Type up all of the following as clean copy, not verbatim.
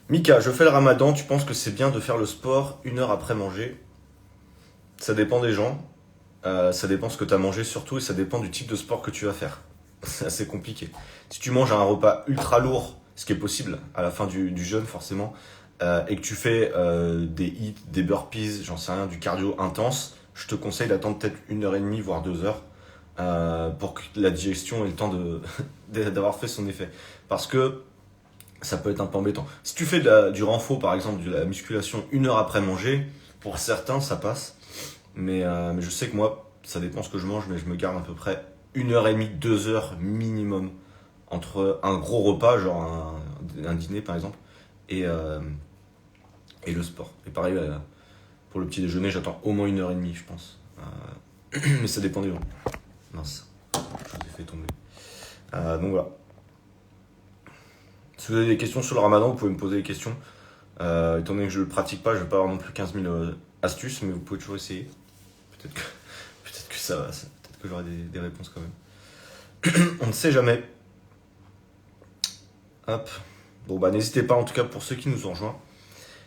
Mika, je fais le ramadan, tu penses que c'est bien de faire le sport 1 heure après manger? Ça dépend des gens, ça dépend ce que tu as mangé surtout et ça dépend du type de sport que tu vas faire. C'est assez compliqué. Si tu manges un repas ultra lourd, ce qui est possible à la fin du jeûne forcément, et que tu fais des hits, des burpees, j'en sais rien, du cardio intense, je te conseille d'attendre peut-être 1 heure et demie, voire 2 heures, pour que la digestion ait le temps d'avoir fait son effet. Parce que ça peut être un peu embêtant. Si tu fais du renfort, par exemple, de la musculation 1 heure après manger, pour certains, ça passe. Mais je sais que moi, ça dépend ce que je mange, mais je me garde à peu près 1 heure et demie, 2 heures minimum entre un gros repas, genre un dîner par exemple, et, et le sport. Et pareil, pour le petit déjeuner, j'attends au moins 1 heure et demie, je pense. Mais ça dépend des gens. Mince, je vous ai fait tomber. Donc voilà. Si vous avez des questions sur le ramadan, vous pouvez me poser des questions. Étant donné que je ne le pratique pas, je ne vais pas avoir non plus 15 000 astuces, mais vous pouvez toujours essayer. Peut-être que, peut-être que ça va, peut-être que j'aurai des réponses quand même. On ne sait jamais. Hop. Bon bah n'hésitez pas en tout cas pour ceux qui nous ont rejoints.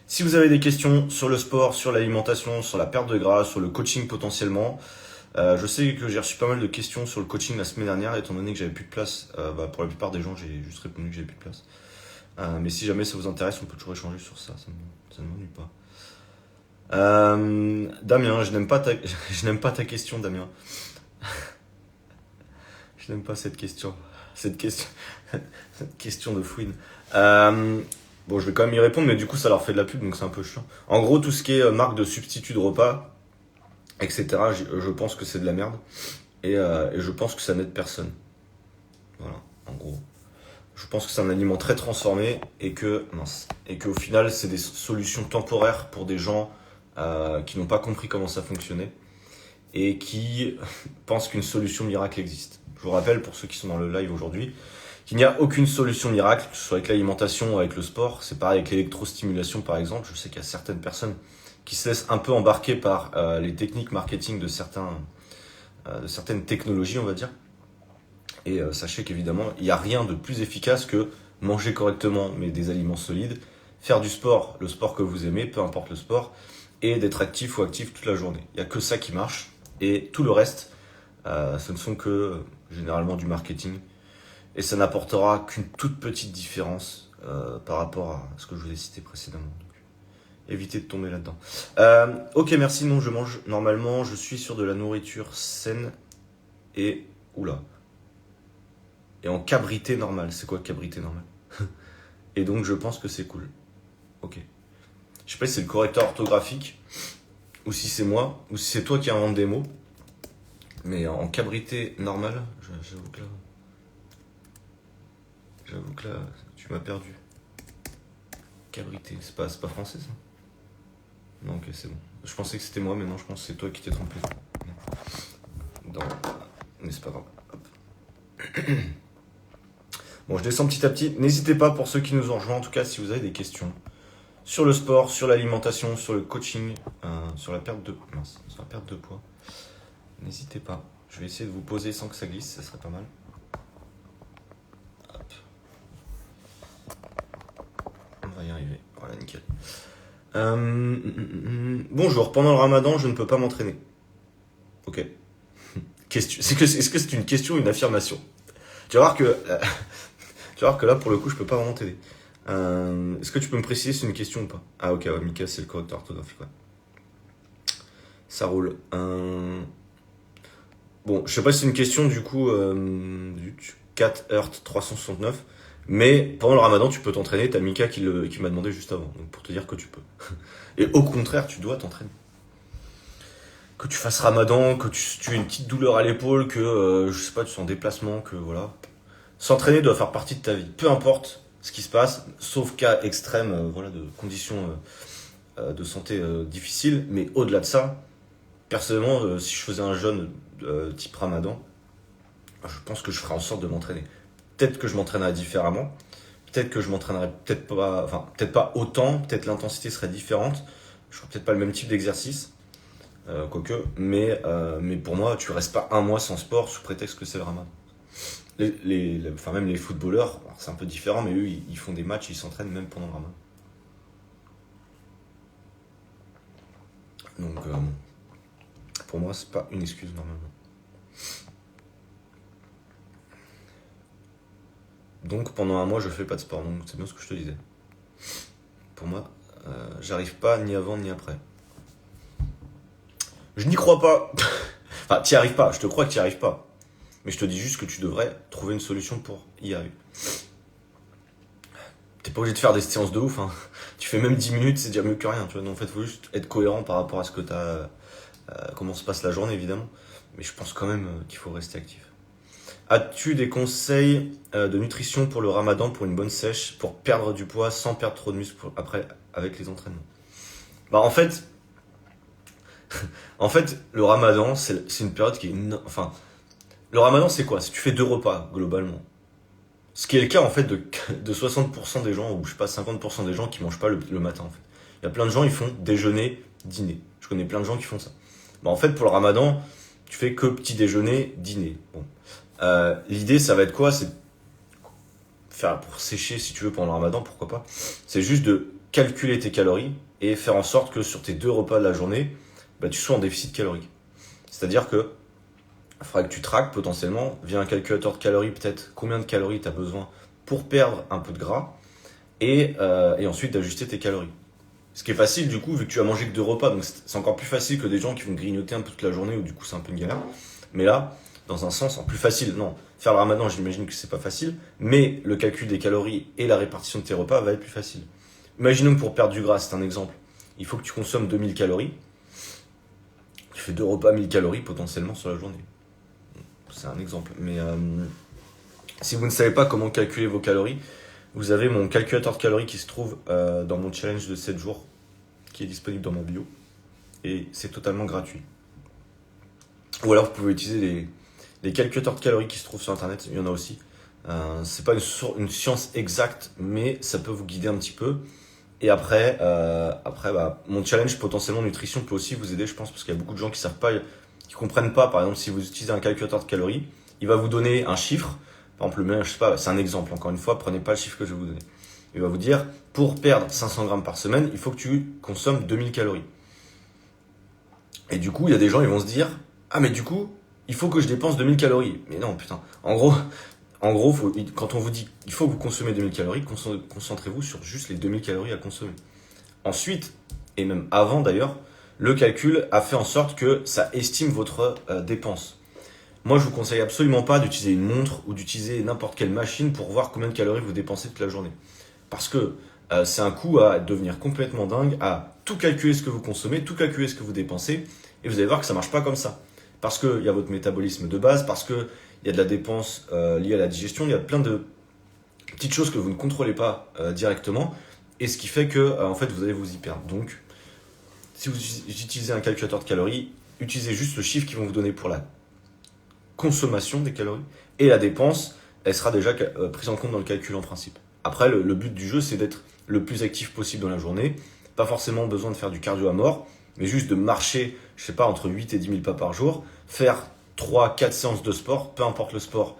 Si vous avez des questions sur le sport, sur l'alimentation, sur la perte de gras, sur le coaching potentiellement, je sais que j'ai reçu pas mal de questions sur le coaching la semaine dernière, étant donné que j'avais plus de place. Pour la plupart des gens, j'ai juste répondu que j'avais plus de place. Mais si jamais ça vous intéresse, on peut toujours échanger sur ça, ça ne m'ennuie pas. Damien, je n'aime pas je n'aime pas ta question, Damien. Je n'aime pas cette question. Cette question, cette question de fouine. Bon, je vais quand même y répondre, mais du coup, ça leur fait de la pub, donc c'est un peu chiant. En gros, tout ce qui est marque de substitut de repas, etc., je pense que c'est de la merde. Et je pense que ça n'aide personne. Voilà, en gros. Je pense que c'est un aliment très transformé et qu'au final, c'est des solutions temporaires pour des gens qui n'ont pas compris comment ça fonctionnait et qui pensent qu'une solution miracle existe. Je vous rappelle, pour ceux qui sont dans le live aujourd'hui, qu'il n'y a aucune solution miracle, que ce soit avec l'alimentation ou avec le sport. C'est pareil avec l'électrostimulation, par exemple. Je sais qu'il y a certaines personnes qui se laissent un peu embarquer par les techniques marketing de certaines technologies, on va dire. Et sachez qu'évidemment, il n'y a rien de plus efficace que manger correctement, mais des aliments solides, faire du sport, le sport que vous aimez, peu importe le sport, et d'être actif ou actif toute la journée. Il n'y a que ça qui marche. Et tout le reste, ce ne sont que généralement du marketing. Et ça n'apportera qu'une toute petite différence par rapport à ce que je vous ai cité précédemment. Donc, évitez de tomber là-dedans. Ok, merci. Non, je mange normalement. Je suis sur de la nourriture saine et... Oula. Et en cabrité normale. C'est quoi cabrité normale? Et donc, je pense que c'est cool. Ok. Je sais pas si c'est le correcteur orthographique, ou si c'est moi, ou si c'est toi qui invente des mots. Mais en cabrité normale, j'avoue que là, tu m'as perdu. Cabrité, c'est pas français ça? Non, ok, c'est bon. Je pensais que c'était moi, mais non, je pense que c'est toi qui t'es trompé. Mais c'est pas grave. Hop. Bon, je descends petit à petit. N'hésitez pas, pour ceux qui nous ont rejoints, en tout cas, si vous avez des questions sur le sport, sur l'alimentation, sur le coaching, sur la perte de poids, n'hésitez pas. Je vais essayer de vous poser sans que ça glisse, ça serait pas mal. Hop. On va y arriver. Voilà, nickel. Bonjour, pendant le ramadan, je ne peux pas m'entraîner. Ok. Est-ce que c'est une question ou une affirmation? Tu vas voir que là, pour le coup, je peux pas vraiment t'aider. Est-ce que tu peux me préciser si c'est une question ou pas? Ah ok, ouais, Mika, c'est le correcteur orthographique, ouais. Ça roule. Bon, je sais pas si c'est une question du coup, 4 Hurt 369, mais pendant le ramadan, tu peux t'entraîner. T'as Mika qui m'a demandé juste avant, donc pour te dire que tu peux. Et au contraire, tu dois t'entraîner. Que tu fasses ramadan, que tu aies une petite douleur à l'épaule, que je sais pas, tu sois en déplacement, que voilà. S'entraîner doit faire partie de ta vie, peu importe ce qui se passe, sauf cas extrême, voilà, de conditions de santé difficiles. Mais au-delà de ça, personnellement, si je faisais un jeûne type ramadan, je pense que je ferais en sorte de m'entraîner. Peut-être que je m'entraînerais différemment, peut-être que je m'entraînerais peut-être pas autant, peut-être l'intensité serait différente, je ferais peut-être pas le même type d'exercice, quoique, mais pour moi, tu restes pas un mois sans sport sous prétexte que c'est le ramadan. Même les footballeurs, c'est un peu différent, mais eux, ils font des matchs, ils s'entraînent même pendant le ramadan. Donc, pour moi, c'est pas une excuse normalement. Donc, pendant un mois, je fais pas de sport. Donc, c'est bien ce que je te disais. Pour moi, j'arrive pas ni avant ni après. Je n'y crois pas. Enfin, t'y arrives pas. Je te crois que t'y arrives pas. Mais je te dis juste que tu devrais trouver une solution pour y arriver. T'es pas obligé de faire des séances de ouf. Hein. Tu fais même 10 minutes, c'est déjà mieux que rien. Tu vois. Donc, en fait, il faut juste être cohérent par rapport à ce que t'as. Comment se passe la journée, évidemment. Mais je pense quand même qu'il faut rester actif. As-tu des conseils de nutrition pour le ramadan, pour une bonne sèche, pour perdre du poids sans perdre trop de muscles après avec les entraînements? Bah en fait, le ramadan, c'est une période qui est... Enfin, le ramadan, c'est quoi? C'est tu fais 2 repas, globalement. Ce qui est le cas, en fait, de 60% des gens, ou je sais pas, 50% des gens qui mangent pas le matin, en fait. Il y a plein de gens, ils font déjeuner, dîner. Je connais plein de gens qui font ça. Bah, en fait, pour le ramadan, tu fais que petit déjeuner, dîner. Bon. L'idée, ça va être quoi? C'est faire pour sécher, si tu veux, pendant le ramadan, pourquoi pas. C'est juste de calculer tes calories et faire en sorte que sur tes 2 repas de la journée, bah, tu sois en déficit calorique. C'est-à-dire que il faudra que tu traques potentiellement via un calculateur de calories, peut-être combien de calories tu as besoin pour perdre un peu de gras et ensuite d'ajuster tes calories. Ce qui est facile du coup, vu que tu as mangé que 2 repas, donc c'est encore plus facile que des gens qui vont grignoter un peu toute la journée où du coup c'est un peu une galère. Mais là, dans un sens, en plus facile, non. Faire le ramadan, j'imagine que c'est pas facile, mais le calcul des calories et la répartition de tes repas va être plus facile. Imaginons que pour perdre du gras, c'est un exemple, il faut que tu consommes 2000 calories. Tu fais 2 repas 1000 calories potentiellement sur la journée. C'est un exemple. Mais si vous ne savez pas comment calculer vos calories, vous avez mon calculateur de calories qui se trouve dans mon challenge de 7 jours, qui est disponible dans ma bio. Et c'est totalement gratuit. Ou alors vous pouvez utiliser les calculateurs de calories qui se trouvent sur internet, il y en a aussi. C'est pas une science exacte, mais ça peut vous guider un petit peu. Et après, bah, mon challenge potentiellement nutrition peut aussi vous aider, je pense, parce qu'il y a beaucoup de gens qui savent pas, qui comprennent pas. Par exemple, si vous utilisez un calculateur de calories, il va vous donner un chiffre. Par exemple, le mien, je sais pas, c'est un exemple. Encore une fois, prenez pas le chiffre que je vais vous donner. Il va vous dire, pour perdre 500 grammes par semaine, il faut que tu consommes 2000 calories. Et du coup, il y a des gens, ils vont se dire, ah mais du coup, il faut que je dépense 2000 calories. Mais non, putain. En gros, quand on vous dit il faut que vous consommez 2000 calories, concentrez-vous sur juste les 2000 calories à consommer. Ensuite, et même avant d'ailleurs, le calcul a fait en sorte que ça estime votre dépense. Moi, je vous conseille absolument pas d'utiliser une montre ou d'utiliser n'importe quelle machine pour voir combien de calories vous dépensez toute la journée. Parce que c'est un coup à devenir complètement dingue, à tout calculer ce que vous consommez, tout calculer ce que vous dépensez, et vous allez voir que ça marche pas comme ça. Parce qu'il y a votre métabolisme de base, parce qu'il y a de la dépense liée à la digestion, il y a plein de petites choses que vous ne contrôlez pas directement, et ce qui fait que en fait vous allez vous y perdre. Donc, si vous utilisez un calculateur de calories, utilisez juste le chiffre qu'ils vont vous donner pour la consommation des calories, et la dépense, elle sera déjà prise en compte dans le calcul en principe. Après, le but du jeu, c'est d'être le plus actif possible dans la journée, pas forcément besoin de faire du cardio à mort, mais juste de marcher, je sais pas, entre 8 et 10 000 pas par jour, faire 3-4 séances de sport, peu importe le sport,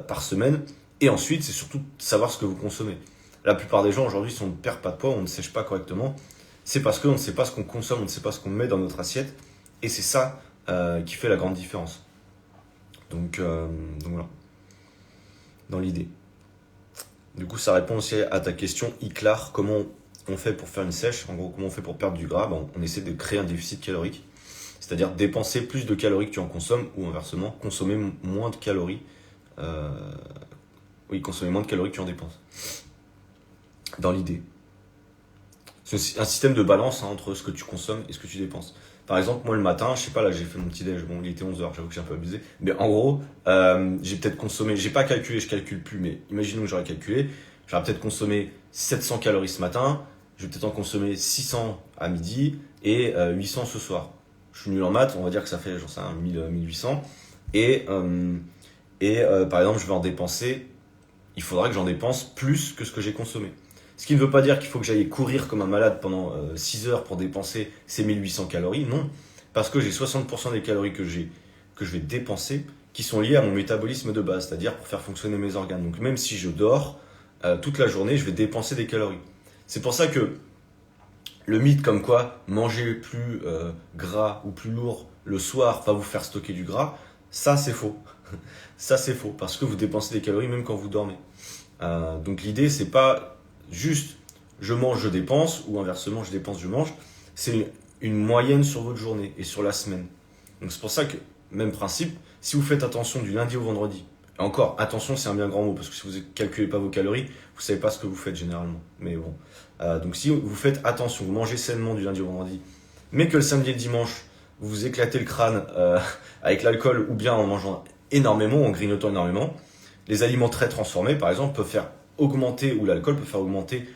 par semaine, et ensuite, c'est surtout savoir ce que vous consommez. La plupart des gens aujourd'hui, si on ne perd pas de poids, on ne sèche pas correctement, c'est parce qu'on ne sait pas ce qu'on consomme, on ne sait pas ce qu'on met dans notre assiette, et c'est ça qui fait la grande différence. Donc voilà, dans l'idée. Du coup, ça répond aussi à ta question, Iclar, comment on fait pour faire une sèche, en gros, comment on fait pour perdre du gras, on essaie de créer un déficit calorique, c'est-à-dire dépenser plus de calories que tu en consommes, ou inversement, consommer moins de calories, consommer moins de calories que tu en dépenses, dans l'idée. C'est un système de balance entre ce que tu consommes et ce que tu dépenses. Par exemple, moi le matin, je sais pas, là j'ai fait mon petit déj, bon il était 11h, j'avoue que j'ai un peu abusé, mais en gros, j'ai peut-être consommé, j'ai pas calculé, je calcule plus, mais imaginons que j'aurais calculé, j'aurais peut-être consommé 700 calories ce matin, je vais peut-être en consommer 600 à midi et 800 ce soir. Je suis nul en maths, on va dire que ça fait, j'en sais, 1800, et par exemple, je vais en dépenser, il faudra que j'en dépense plus que ce que j'ai consommé. Ce qui ne veut pas dire qu'il faut que j'aille courir comme un malade pendant 6 heures pour dépenser ces 1800 calories, non. Parce que j'ai 60% des calories que je vais dépenser qui sont liées à mon métabolisme de base, c'est-à-dire pour faire fonctionner mes organes. Donc même si je dors toute la journée, je vais dépenser des calories. C'est pour ça que Le mythe comme quoi manger plus gras ou plus lourd le soir va vous faire stocker du gras, ça c'est faux. Ça c'est faux parce que vous dépensez des calories même quand vous dormez. Donc l'idée c'est pas juste je mange, je dépense ou inversement je dépense, je mange. C'est une moyenne sur votre journée et sur la semaine. Donc c'est pour ça que, même principe, si vous faites attention du lundi au vendredi, et encore, attention c'est un bien grand mot parce que si vous ne calculez pas vos calories, vous savez pas ce que vous faites généralement. Mais bon. Donc si vous faites attention, vous mangez sainement du lundi au vendredi, mais que le samedi et le dimanche, vous vous éclatez le crâne avec l'alcool ou bien en mangeant énormément, en grignotant énormément, les aliments très transformés par exemple peuvent faire augmenter, ou l'alcool peut faire augmenter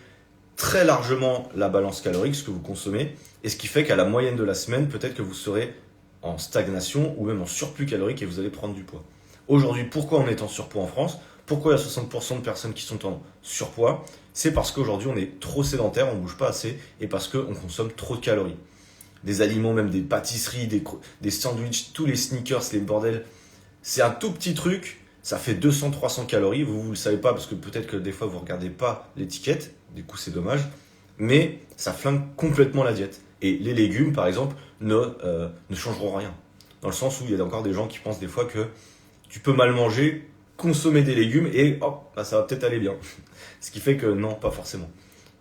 très largement la balance calorique, ce que vous consommez, et ce qui fait qu'à la moyenne de la semaine, peut-être que vous serez en stagnation ou même en surplus calorique et vous allez prendre du poids. Aujourd'hui, pourquoi on est en surpoids en France? Pourquoi il y a 60% de personnes qui sont en surpoids? C'est parce qu'aujourd'hui on est trop sédentaire, on ne bouge pas assez et parce qu'on consomme trop de calories. Des aliments, même des pâtisseries, des sandwichs, tous les sneakers, les bordels, c'est un tout petit truc, ça fait 200-300 calories, vous ne le savez pas parce que peut-être que des fois vous ne regardez pas l'étiquette, du coup c'est dommage, mais ça flingue complètement la diète. Et les légumes par exemple ne changeront rien. Dans le sens où il y a encore des gens qui pensent des fois que tu peux mal manger, consommer des légumes et hop, bah, ça va peut-être aller bien. Ce qui fait que non, pas forcément.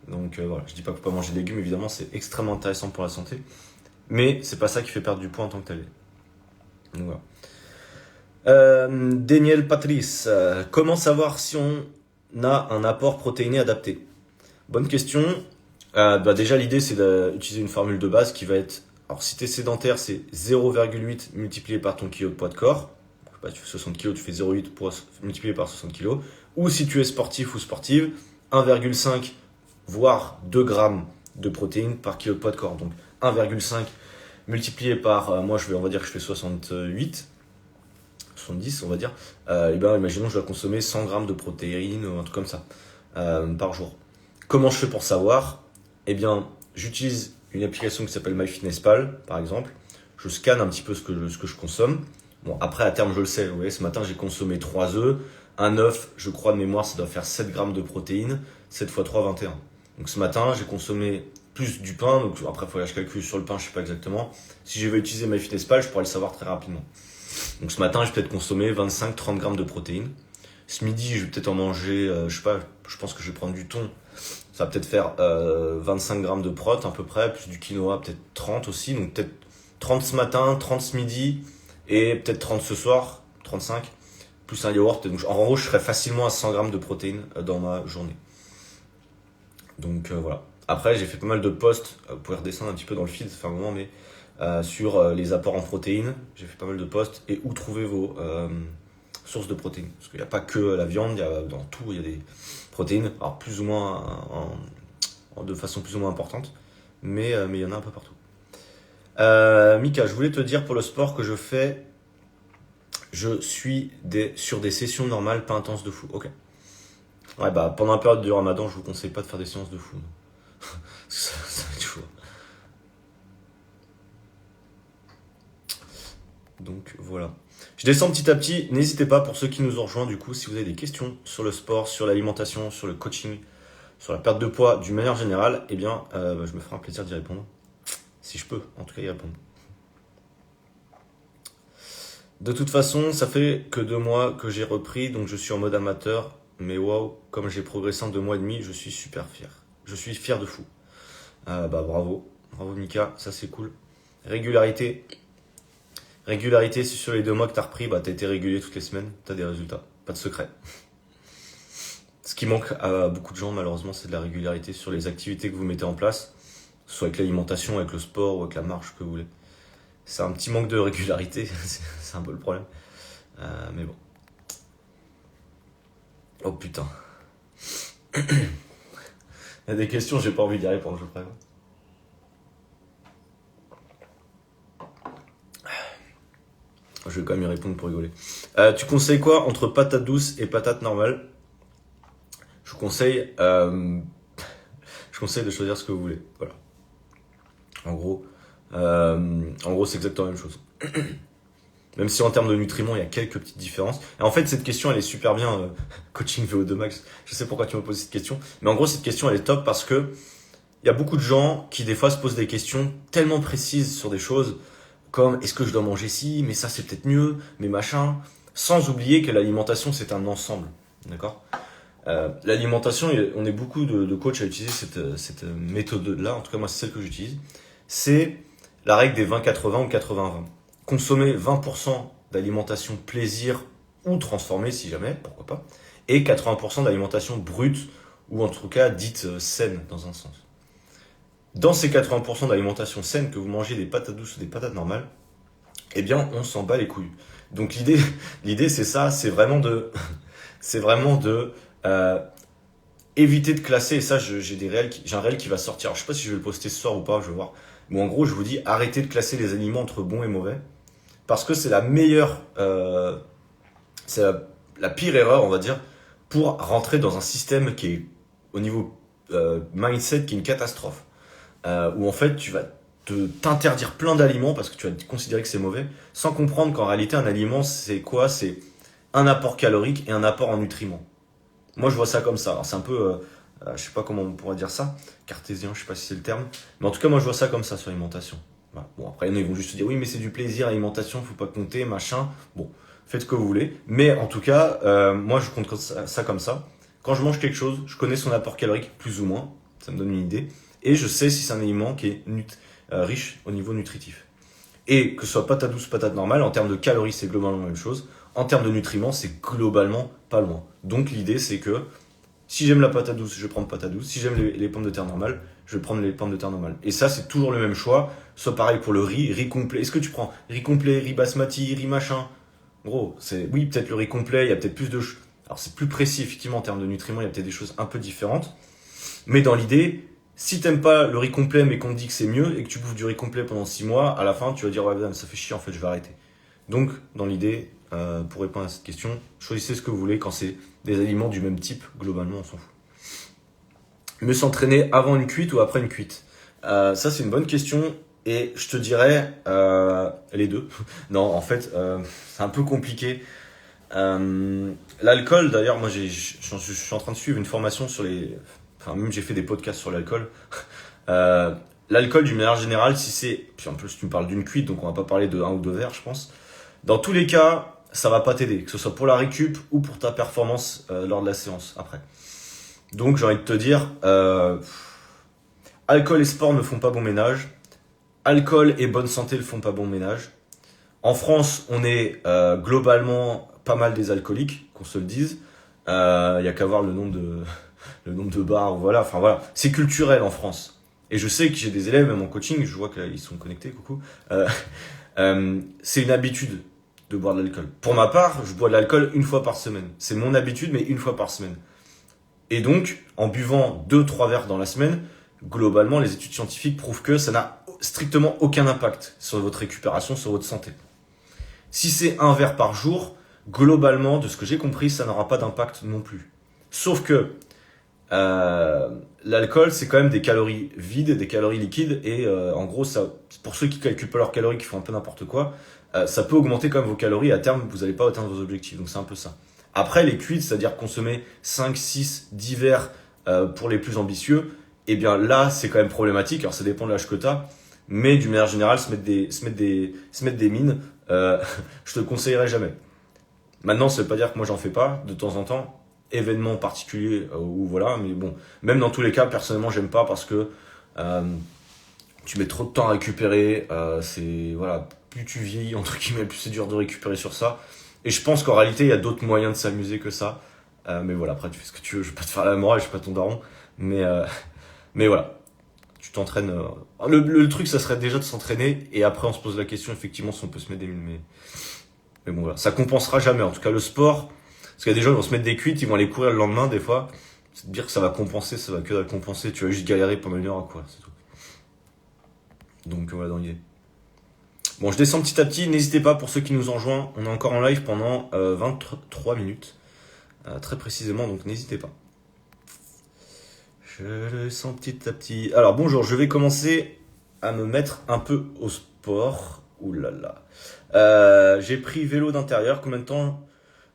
Donc voilà, je dis pas qu'il faut pas manger de légumes, évidemment c'est extrêmement intéressant pour la santé, mais c'est pas ça qui fait perdre du poids en tant que tel. Donc voilà. Daniel Patrice, comment savoir si on a un apport protéiné adapté? Bonne question. Déjà l'idée c'est d'utiliser une formule de base qui va être, alors si tu es sédentaire c'est 0,8 multiplié par ton kilo de poids de corps. Tu fais 60 kg, tu fais 0,8 multiplié par 60 kg. Ou si tu es sportif ou sportive, 1,5 voire 2 grammes de protéines par kilo de poids de corps. Donc 1,5 multiplié par, on va dire que je fais 70 on va dire, et ben imaginons que je dois consommer 100 grammes de protéines ou un truc comme ça par jour. Comment je fais pour savoir? Eh bien, j'utilise une application qui s'appelle MyFitnessPal, par exemple. Je scanne un petit peu ce que je consomme. Bon, après, à terme, je le sais. Vous voyez, ce matin, j'ai consommé 3 œufs, un œuf, je crois de mémoire, ça doit faire 7 grammes de protéines, 7 x 3, 21. Donc ce matin, j'ai consommé plus du pain, donc après, il faut que je calcule sur le pain, je sais pas exactement. Si je vais utiliser MyFitnessPal, je pourrais le savoir très rapidement. Donc ce matin, je vais peut-être consommer 25-30 grammes de protéines. Ce midi, je vais peut-être en manger, je sais pas, je pense que je vais prendre du thon. Ça va peut-être faire 25 grammes de prot à peu près, plus du quinoa, peut-être 30 aussi. Donc peut-être 30 ce matin, 30 ce midi, et peut-être 30 ce soir, 35, plus un yaourt. Donc en gros, je serais facilement à 100 grammes de protéines dans ma journée. Donc voilà. Après, j'ai fait pas mal de posts, vous pouvez redescendre un petit peu dans le feed, ça fait un moment, mais sur les apports en protéines, j'ai fait pas mal de posts, et où trouver vos sources de protéines. Parce qu'il n'y a pas que la viande, dans tout, il y a des protéines, alors plus ou moins, de façon plus ou moins importante, mais il y en a un peu partout. Mika, je voulais te dire pour le sport que je fais, je suis sur des sessions normales, pas intenses de fou. Ok. Ouais, pendant la période du ramadan, je vous conseille pas de faire des séances de fou. ça va être chaud. Donc voilà. Je descends petit à petit. N'hésitez pas, pour ceux qui nous ont rejoints, du coup, si vous avez des questions sur le sport, sur l'alimentation, sur le coaching, sur la perte de poids d'une manière générale, eh bien, je me ferai un plaisir d'y répondre. Si je peux, en tout cas, y répondre. De toute façon, ça fait que 2 mois que j'ai repris, donc je suis en mode amateur. Mais waouh, comme j'ai progressé en 2 mois et demi, je suis super fier. Je suis fier de fou. Bravo. Bravo Mika, ça c'est cool. Régularité, c'est sur les 2 mois que t'as repris, t'as été régulier toutes les semaines, t'as des résultats. Pas de secret. Ce qui manque à beaucoup de gens, malheureusement, c'est de la régularité sur les activités que vous mettez en place, soit avec l'alimentation, avec le sport ou avec la marche que vous voulez. C'est un petit manque de régularité, c'est un peu le problème. Mais bon. Oh putain. Il y a des questions, j'ai pas envie d'y répondre, je préviens. Je vais quand même y répondre pour rigoler. Tu conseilles quoi entre patate douce et patate normale? Je conseille de choisir ce que vous voulez. Voilà. En gros, c'est exactement la même chose. Même si en termes de nutriments, il y a quelques petites différences. Et en fait, cette question, elle est super bien, coaching VO2 Max. Je sais pourquoi tu me poses cette question. Mais en gros, cette question, elle est top parce que il y a beaucoup de gens qui des fois se posent des questions tellement précises sur des choses comme est-ce que je dois manger ci, mais ça c'est peut-être mieux, mais machin, sans oublier que l'alimentation c'est un ensemble, d'accord. L'alimentation, on est beaucoup de coachs à utiliser cette méthode-là, en tout cas moi c'est celle que j'utilise, c'est la règle des 20-80 ou 80-20. Consommer 20% d'alimentation plaisir ou transformée si jamais, pourquoi pas, et 80% d'alimentation brute ou en tout cas dite saine dans un sens. Dans ces 80% d'alimentation saine, que vous mangez des patates douces ou des patates normales, eh bien on s'en bat les couilles. Donc l'idée c'est ça, c'est vraiment de euh, éviter de classer. Et ça, j'ai un réel qui va sortir. Alors, je sais pas si je vais le poster ce soir ou pas, je vais voir. Mais en gros, je vous dis, arrêtez de classer les aliments entre bons et mauvais, parce que c'est la meilleure, c'est la pire erreur, on va dire, pour rentrer dans un système qui est au niveau mindset, qui est une catastrophe, où en fait tu vas t'interdire plein d'aliments parce que tu vas considérer que c'est mauvais, sans comprendre qu'en réalité un aliment c'est quoi? C'est un apport calorique et un apport en nutriments. Moi je vois ça comme ça. Alors c'est un peu, je sais pas comment on pourrait dire ça, cartésien, je sais pas si c'est le terme, mais en tout cas moi je vois ça comme ça sur l'alimentation. Voilà. Bon après ils vont juste se dire oui mais c'est du plaisir l'alimentation, faut pas compter machin. Bon, faites ce que vous voulez, mais en tout cas moi je compte ça comme ça. Quand je mange quelque chose, je connais son apport calorique plus ou moins, ça me donne une idée, et je sais si c'est un aliment qui est riche au niveau nutritif. Et que ce soit patate douce, patate normale, en termes de calories, c'est globalement la même chose. En termes de nutriments, c'est globalement pas loin. Donc l'idée, c'est que si j'aime la patate douce, je vais prendre patate douce. Si j'aime les pommes de terre normales, je vais prendre les pommes de terre normales. Et ça, c'est toujours le même choix. Soit pareil pour le riz complet. Est-ce que tu prends riz complet, riz basmati, riz machin? Gros, oui, peut-être le riz complet, il y a peut-être plus de... Alors c'est plus précis, effectivement, en termes de nutriments, il y a peut-être des choses un peu différentes. Mais dans l'idée, si t'aimes pas le riz complet mais qu'on te dit que c'est mieux et que tu bouffes du riz complet pendant 6 mois, à la fin tu vas dire ouais madame, ça fait chier en fait je vais arrêter. Donc dans l'idée, pour répondre à cette question, choisissez ce que vous voulez quand c'est des aliments du même type, globalement on s'en fout. Mieux s'entraîner avant une cuite ou après une cuite, ça c'est une bonne question et je te dirais les deux. Non en fait c'est un peu compliqué. L'alcool d'ailleurs moi je suis en train de suivre une formation sur les... Enfin, même j'ai fait des podcasts sur l'alcool. L'alcool, d'une manière générale, si c'est... Puis en plus, tu me parles d'une cuite, donc on va pas parler de 1 ou 2 verres, je pense. Dans tous les cas, ça va pas t'aider, que ce soit pour la récup ou pour ta performance lors de la séance, après. Donc j'ai envie de te dire, alcool et sport ne font pas bon ménage. Alcool et bonne santé ne font pas bon ménage. En France, on est globalement pas mal des alcooliques, qu'on se le dise. Y a qu'à voir le nombre de bars, voilà, enfin voilà, c'est culturel en France. Et je sais que j'ai des élèves, même en coaching, je vois qu'ils sont connectés, coucou. C'est une habitude de boire de l'alcool. Pour ma part, je bois de l'alcool une fois par semaine. C'est mon habitude, mais une fois par semaine. Et donc, en buvant 2-3 verres dans la semaine, globalement, les études scientifiques prouvent que ça n'a strictement aucun impact sur votre récupération, sur votre santé. Si c'est 1 verre par jour, globalement, de ce que j'ai compris, ça n'aura pas d'impact non plus. Sauf que l'alcool, c'est quand même des calories vides, des calories liquides, et en gros, ça, pour ceux qui calculent pas leurs calories, qui font un peu n'importe quoi, ça peut augmenter quand même vos calories, et à terme, vous n'allez pas atteindre vos objectifs. Donc c'est un peu ça. Après, les cuites, c'est-à-dire consommer 5, 6, 10 verres pour les plus ambitieux, et bien là, c'est quand même problématique. Alors ça dépend de l'âge que t'as, mais d'une manière générale, se mettre des mines, je te le conseillerais jamais. Maintenant, ça veut pas dire que moi j'en fais pas de temps en temps, événements particuliers ou voilà, mais bon, même dans tous les cas, personnellement, j'aime pas parce que tu mets trop de temps à récupérer. C'est voilà, plus tu vieillis entre guillemets, plus c'est dur de récupérer sur ça. Et je pense qu'en réalité, il y a d'autres moyens de s'amuser que ça. Mais voilà, après tu fais ce que tu veux. Je vais pas te faire la morale, je suis pas ton daron, mais voilà. Tu t'entraînes. Le truc, ça serait déjà de s'entraîner et après on se pose la question effectivement si on peut se mettre des mines, mais bon voilà, ça compensera jamais. En tout cas, le sport, parce qu'il y a des gens qui vont se mettre des cuites, ils vont aller courir le lendemain, des fois. C'est de dire que ça va compenser, ça va que compenser. Tu vas juste galérer pendant 1 heure à courir, c'est tout. Donc voilà, dans l'idée. Bon, je descends petit à petit. N'hésitez pas pour ceux qui nous ont rejoints. On est encore en live pendant 23 minutes, très précisément. Donc n'hésitez pas. Je descends petit à petit. Alors bonjour, je vais commencer à me mettre un peu au sport. Ouh là là. J'ai pris vélo d'intérieur. Combien de temps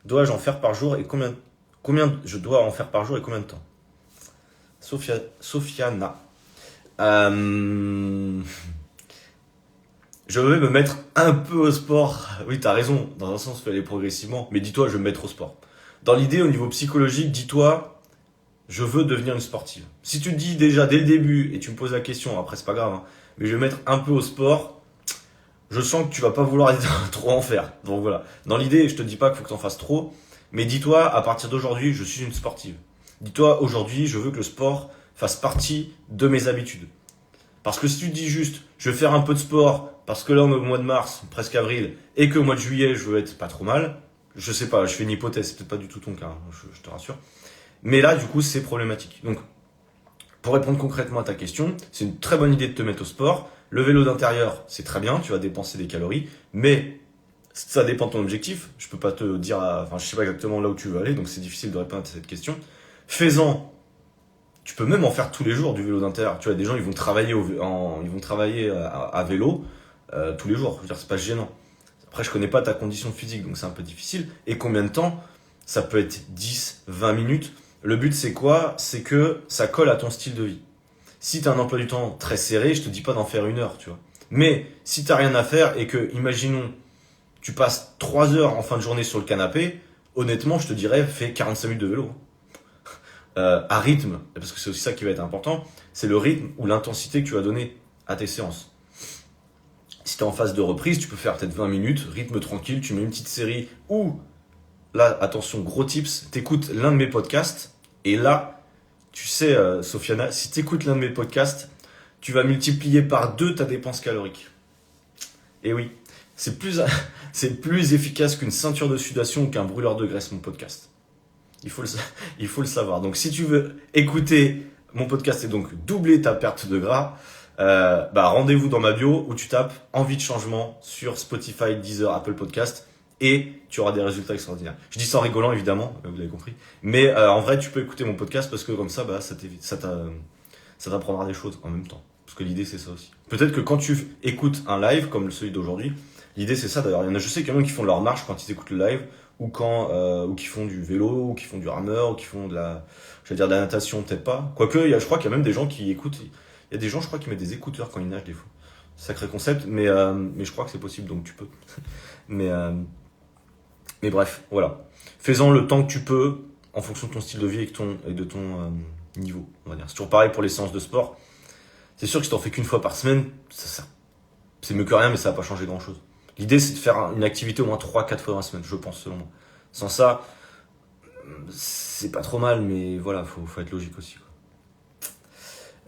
dois-je en faire par jour et combien je dois en faire par jour et combien de temps? Sofiana. Euh, Je vais me mettre un peu au sport. Oui, t'as raison, dans un sens, il faut aller progressivement. Mais dis-toi, je vais me mettre au sport. Dans l'idée, au niveau psychologique, dis-toi, je veux devenir une sportive. Si tu te dis déjà dès le début, et tu me poses la question, après c'est pas grave, hein, mais je vais me mettre un peu au sport, je sens que tu vas pas vouloir trop en faire. Donc voilà. Dans l'idée, je te dis pas qu'il faut que t'en fasses trop, mais dis-toi, à partir d'aujourd'hui, je suis une sportive. Dis-toi, aujourd'hui, je veux que le sport fasse partie de mes habitudes. Parce que si tu te dis juste, je vais faire un peu de sport, parce que là on est au mois de mars, presque avril, et que au mois de juillet je veux être pas trop mal, je sais pas, je fais une hypothèse, c'est peut-être pas du tout ton cas, hein, je te rassure. Mais là, du coup, c'est problématique. Donc, pour répondre concrètement à ta question, c'est une très bonne idée de te mettre au sport. Le vélo d'intérieur, c'est très bien, tu vas dépenser des calories, mais ça dépend de ton objectif. Je peux pas te dire, enfin, je sais pas exactement là où tu veux aller, donc c'est difficile de répondre à cette question. Fais-en. Tu peux même en faire tous les jours du vélo d'intérieur. Tu vois, des gens, ils vont travailler, ils vont travailler à vélo tous les jours. Je veux dire, c'est pas gênant. Après, je connais pas ta condition physique, donc c'est un peu difficile. Et combien de temps? Ça peut être 10, 20 minutes. Le but, c'est quoi? C'est que ça colle à ton style de vie. Si tu as un emploi du temps très serré, je te dis pas d'en faire 1 heure, tu vois. Mais si t'as rien à faire et que, imaginons, tu passes 3 heures en fin de journée sur le canapé, honnêtement, je te dirais, fais 45 minutes de vélo. À rythme, parce que c'est aussi ça qui va être important, c'est le rythme ou l'intensité que tu vas donner à tes séances. Si tu es en phase de reprise, tu peux faire peut-être 20 minutes, rythme tranquille, tu mets une petite série ou, là, attention, gros tips, t'écoutes l'un de mes podcasts et là, tu sais, Sofiana, si t'écoutes l'un de mes podcasts, tu vas multiplier par 2 ta dépense calorique. Et oui, c'est plus, c'est plus efficace qu'une ceinture de sudation ou qu'un brûleur de graisse, mon podcast. Il faut, le, il faut le savoir. Donc, si tu veux écouter mon podcast et donc doubler ta perte de gras, rendez-vous dans ma bio où tu tapes envie de changement sur Spotify, Deezer, Apple Podcast et tu auras des résultats extraordinaires. Je dis ça en rigolant, évidemment, vous l'avez compris. Mais en vrai, tu peux écouter mon podcast parce que comme ça, ça t'apprendra des choses en même temps. Parce que l'idée, c'est ça aussi. Peut-être que quand tu écoutes un live comme celui d'aujourd'hui, l'idée, c'est ça d'ailleurs. Je sais qu'il y en a qui font leur marche quand ils écoutent le live ou qui font du vélo, ou qui font du rameur, ou qui font de la natation, peut-être pas. Quoique, je crois qu'il y a même des gens qui écoutent. Il y a des gens, je crois, qui mettent des écouteurs quand ils nagent des fois. Sacré concept, mais je crois que c'est possible, donc tu peux. mais, mais bref, voilà. Fais-en le temps que tu peux, en fonction de ton style de vie et de ton niveau, on va dire. C'est toujours pareil pour les séances de sport. C'est sûr que si t'en fais qu'une fois par semaine, c'est mieux que rien, mais ça va pas changer grand-chose. L'idée, c'est de faire une activité au moins 3-4 fois dans la semaine, je pense, selon moi. Sans ça, c'est pas trop mal, mais voilà, faut être logique aussi,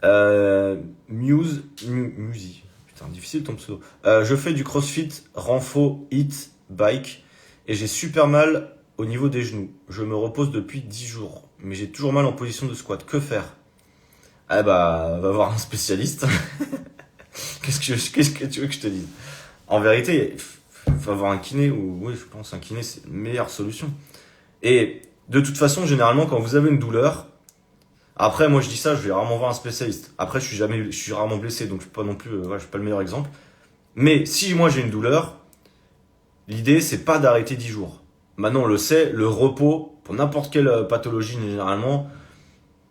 quoi. Musi. Putain, difficile ton pseudo. Je fais du crossfit, renfo, hit, bike, et j'ai super mal au niveau des genoux. Je me repose depuis 10 jours, mais j'ai toujours mal en position de squat. Que faire? Ah bah, va voir un spécialiste. Qu'est-ce que tu veux que je te dise? En vérité, faut avoir un kiné, ou oui, je pense un kiné, c'est la meilleure solution. Et de toute façon, généralement, quand vous avez une douleur, après, moi je dis ça, je vais rarement voir un spécialiste. Après, je suis rarement blessé, donc je suis pas non plus, je suis pas le meilleur exemple. Mais si moi j'ai une douleur, l'idée c'est pas d'arrêter 10 jours. Maintenant, on le sait, le repos, pour n'importe quelle pathologie, généralement,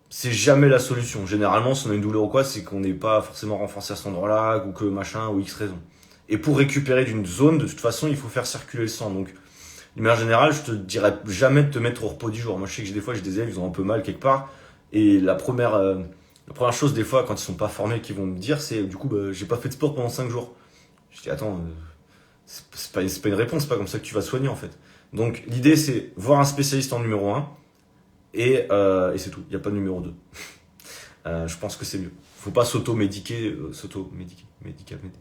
c'est jamais la solution. Généralement, si on a une douleur ou quoi, c'est qu'on n'est pas forcément renforcé à cet endroit-là, ou que machin, ou X raison. Et pour récupérer d'une zone, de toute façon, il faut faire circuler le sang. Donc, de manière générale, je te dirais jamais de te mettre au repos 10 jours. Moi, je sais que des fois, j'ai des élèves, ils ont un peu mal quelque part. Et la première chose, des fois, quand ils sont pas formés, qu'ils vont me dire, c'est du coup, j'ai pas fait de sport pendant 5 jours. Je dis, attends, c'est pas une réponse, c'est pas comme ça que tu vas soigner, en fait. Donc, l'idée, c'est voir un spécialiste en numéro 1. Et c'est tout. Il n'y a pas de numéro 2. Je pense que c'est mieux. Faut pas s'auto-médiquer,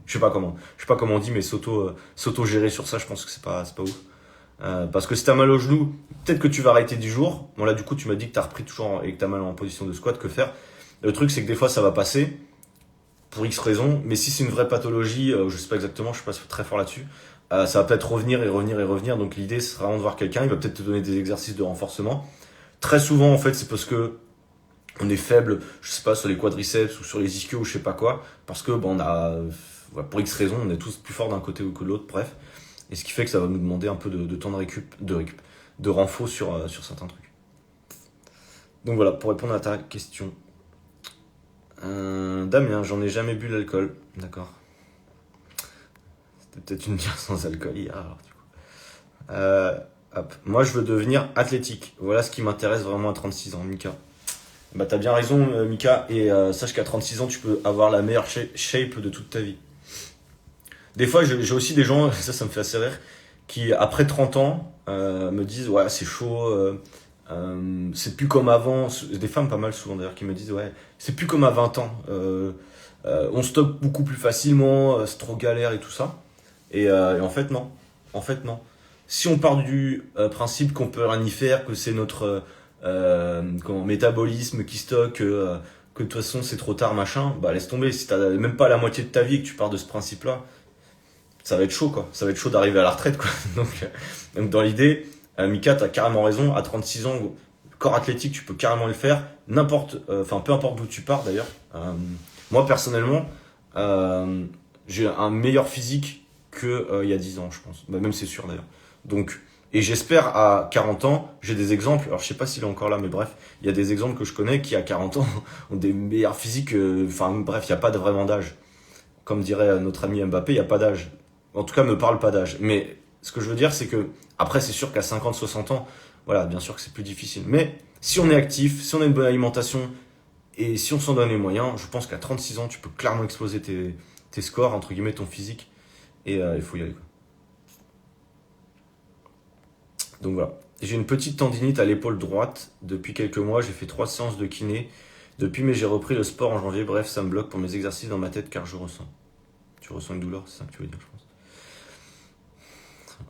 je sais pas comment on dit, mais s'auto-gérer sur ça, je pense que c'est pas ouf. Parce que si t'as mal au genou, peut-être que tu vas arrêter 10 jours. Bon là, du coup, tu m'as dit que t'as repris toujours et que t'as mal en position de squat, que faire? Le truc, c'est que des fois, ça va passer pour X raisons, mais si c'est une vraie pathologie, je sais pas exactement, je suis pas très fort là-dessus, ça va peut-être revenir et revenir et revenir. Donc l'idée, c'est vraiment de voir quelqu'un, il va peut-être te donner des exercices de renforcement. Très souvent, en fait, c'est parce que on est faible, je sais pas, sur les quadriceps ou sur les ischios ou je sais pas quoi, parce que on a, pour X raisons, on est tous plus forts d'un côté ou que de l'autre, bref. Et ce qui fait que ça va nous demander un peu de temps de renfo sur certains trucs. Donc voilà, pour répondre à ta question. Damien, j'en ai jamais bu l'alcool. D'accord. C'était peut-être une bière sans alcool hier, alors, du coup. Hop. Moi, je veux devenir athlétique. Voilà ce qui m'intéresse vraiment à 36 ans, Mika. Bah, t'as bien raison, Mika. Et sache qu'à 36 ans, tu peux avoir la meilleure shape de toute ta vie. Des fois, j'ai aussi des gens, ça me fait assez rire, qui, après 30 ans, me disent, ouais, c'est chaud, c'est plus comme avant. Des femmes pas mal souvent d'ailleurs qui me disent, ouais, c'est plus comme à 20 ans. On stocke beaucoup plus facilement, c'est trop galère et tout ça. Et en fait, non. En fait, non. Si on part du principe qu'on peut rien y faire, que c'est notre métabolisme qui stocke, que de toute façon c'est trop tard, machin, bah laisse tomber. Si t'as même pas la moitié de ta vie et que tu pars de ce principe-là, ça va être chaud, quoi. Ça va être chaud d'arriver à la retraite, quoi. Donc dans l'idée, Mika, t'as carrément raison. À 36 ans, corps athlétique, tu peux carrément le faire. Peu importe d'où tu pars, d'ailleurs. Moi, personnellement, j'ai un meilleur physique que il y a 10 ans, je pense. Bah, même c'est sûr, d'ailleurs. Donc, et j'espère à 40 ans, j'ai des exemples. Alors, je sais pas s'il est encore là, mais bref, il y a des exemples que je connais qui, à 40 ans, ont des meilleurs physiques. Bref, il n'y a pas vraiment d'âge. Comme dirait notre ami Mbappé, il n'y a pas d'âge. En tout cas, me parle pas d'âge. Mais ce que je veux dire, c'est que, après, c'est sûr qu'à 50, 60 ans, voilà, bien sûr que c'est plus difficile. Mais si on est actif, si on a une bonne alimentation et si on s'en donne les moyens, je pense qu'à 36 ans, tu peux clairement exploser tes scores, entre guillemets, ton physique. Et il faut y aller, quoi. Donc voilà. J'ai une petite tendinite à l'épaule droite. Depuis quelques mois, j'ai fait 3 séances de kiné. Depuis, mais j'ai repris le sport en janvier. Bref, ça me bloque pour mes exercices dans ma tête car je ressens. Tu ressens une douleur, c'est ça que tu veux dire, je pense.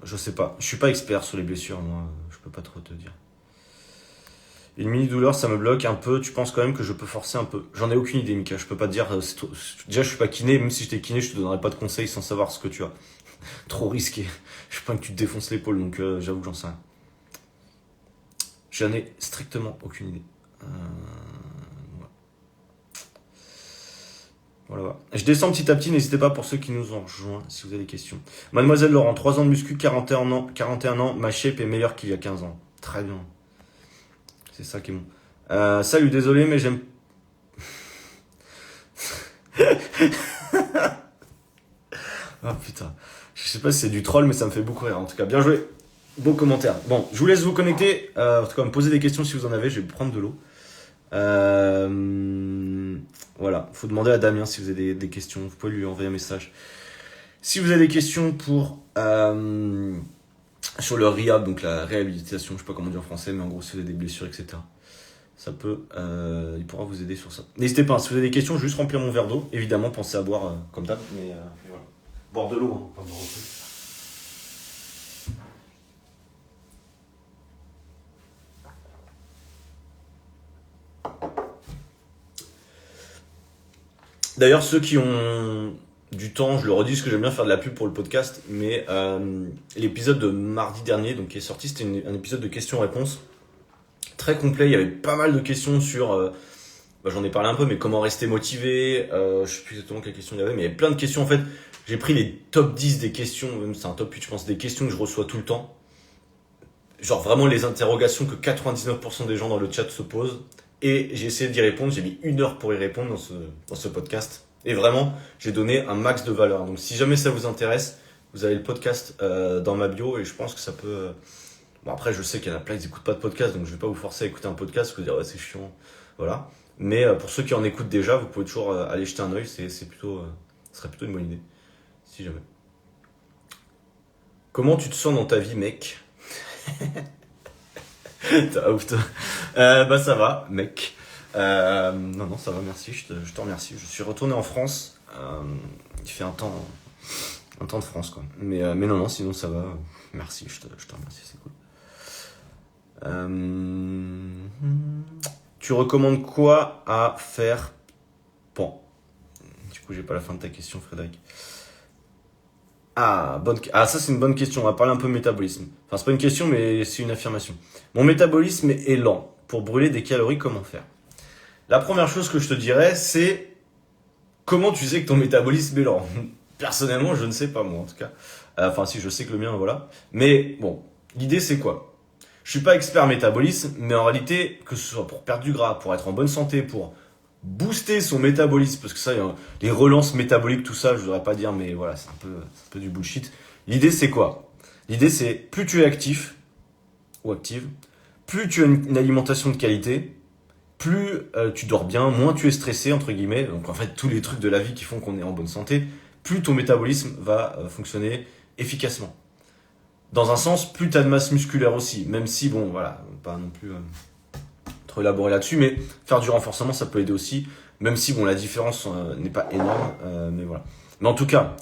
Je sais pas. Je suis pas expert sur les blessures, moi. Je peux pas trop te dire. Une mini douleur, ça me bloque un peu. Tu penses quand même que je peux forcer un peu? J'en ai aucune idée, Mika. Je peux pas te dire. Déjà, je suis pas kiné. Même si j'étais kiné, je te donnerais pas de conseils sans savoir ce que tu as. Trop risqué. Je pense que tu te défonces l'épaule, donc j'avoue que j'en sais rien. J'en ai strictement aucune idée. Voilà. Je descends petit à petit, n'hésitez pas pour ceux qui nous ont rejoints, si vous avez des questions. Mademoiselle Laurent, 3 ans de muscu, 41 ans, ma shape est meilleure qu'il y a 15 ans. Très bien. C'est ça qui est bon. Salut, désolé, mais j'aime... Oh putain. Je sais pas si c'est du troll, mais ça me fait beaucoup rire. En tout cas, bien joué. Beau commentaire. Bon, je vous laisse vous connecter. En tout cas, me poser des questions si vous en avez. Je vais prendre de l'eau. Voilà, faut demander à Damien si vous avez des questions. Vous pouvez lui envoyer un message. Si vous avez des questions sur le rehab, donc la réhabilitation, je sais pas comment dire en français, mais en gros si vous avez des blessures, etc. Ça peut, il pourra vous aider sur ça. N'hésitez pas, si vous avez des questions, juste remplir mon verre d'eau. Évidemment, pensez à boire comme d'hab, mais voilà. Boire de l'eau, hein, pas boire autre chose. D'ailleurs, ceux qui ont du temps, je le redis, parce que j'aime bien faire de la pub pour le podcast, mais l'épisode de mardi dernier, donc qui est sorti, c'était un épisode de questions-réponses très complet. Il y avait pas mal de questions sur, j'en ai parlé un peu, mais comment rester motivé. Je sais plus exactement quelles questions il y avait, mais il y avait plein de questions. En fait, j'ai pris les top 10 des questions, même c'est un top 8, je pense, des questions que je reçois tout le temps. Genre vraiment les interrogations que 99% des gens dans le chat se posent. Et j'ai essayé d'y répondre, j'ai mis 1 heure pour y répondre dans ce podcast. Et vraiment, j'ai donné un max de valeur. Donc si jamais ça vous intéresse, vous avez le podcast dans ma bio et je pense que ça peut... Bon après, je sais qu'il y en a plein qui n'écoutent pas de podcast, donc je vais pas vous forcer à écouter un podcast, vous dire ouais, c'est chiant. Voilà. Mais pour ceux qui en écoutent déjà, vous pouvez toujours aller jeter un œil, ce serait plutôt une bonne idée. Si jamais. Comment tu te sens dans ta vie, mec? T'as ouf, toi. Ça va, mec. Non, ça va, merci, je te remercie. Je suis retourné en France. Il fait un temps de France, quoi. Mais non, sinon ça va. Merci, je te remercie, c'est cool. Tu recommandes quoi à faire? Bon. Du coup, j'ai pas la fin de ta question, Frédéric. Ça c'est une bonne question. On va parler un peu métabolisme. Enfin, c'est pas une question, mais c'est une affirmation. Mon métabolisme est lent. Pour brûler des calories, comment faire? La première chose que je te dirais, c'est comment tu sais que ton métabolisme est lent? Personnellement, je ne sais pas, moi, en tout cas. Si, je sais que le mien, voilà. Mais bon, l'idée, c'est quoi? Je suis pas expert métabolisme, mais en réalité, que ce soit pour perdre du gras, pour être en bonne santé, pour booster son métabolisme, parce que ça, les relances métaboliques, tout ça, je voudrais pas dire, mais voilà, c'est un peu du bullshit. L'idée, c'est quoi? L'idée, c'est plus tu es actif ou active, plus tu as une alimentation de qualité, plus tu dors bien, moins tu es stressé, entre guillemets, donc en fait, tous les trucs de la vie qui font qu'on est en bonne santé, plus ton métabolisme va fonctionner efficacement. Dans un sens, plus tu as de masse musculaire aussi, même si, bon, voilà, pas non plus trop élaboré là-dessus, mais faire du renforcement, ça peut aider aussi, même si, bon, la différence n'est pas énorme, mais voilà. Mais en tout cas,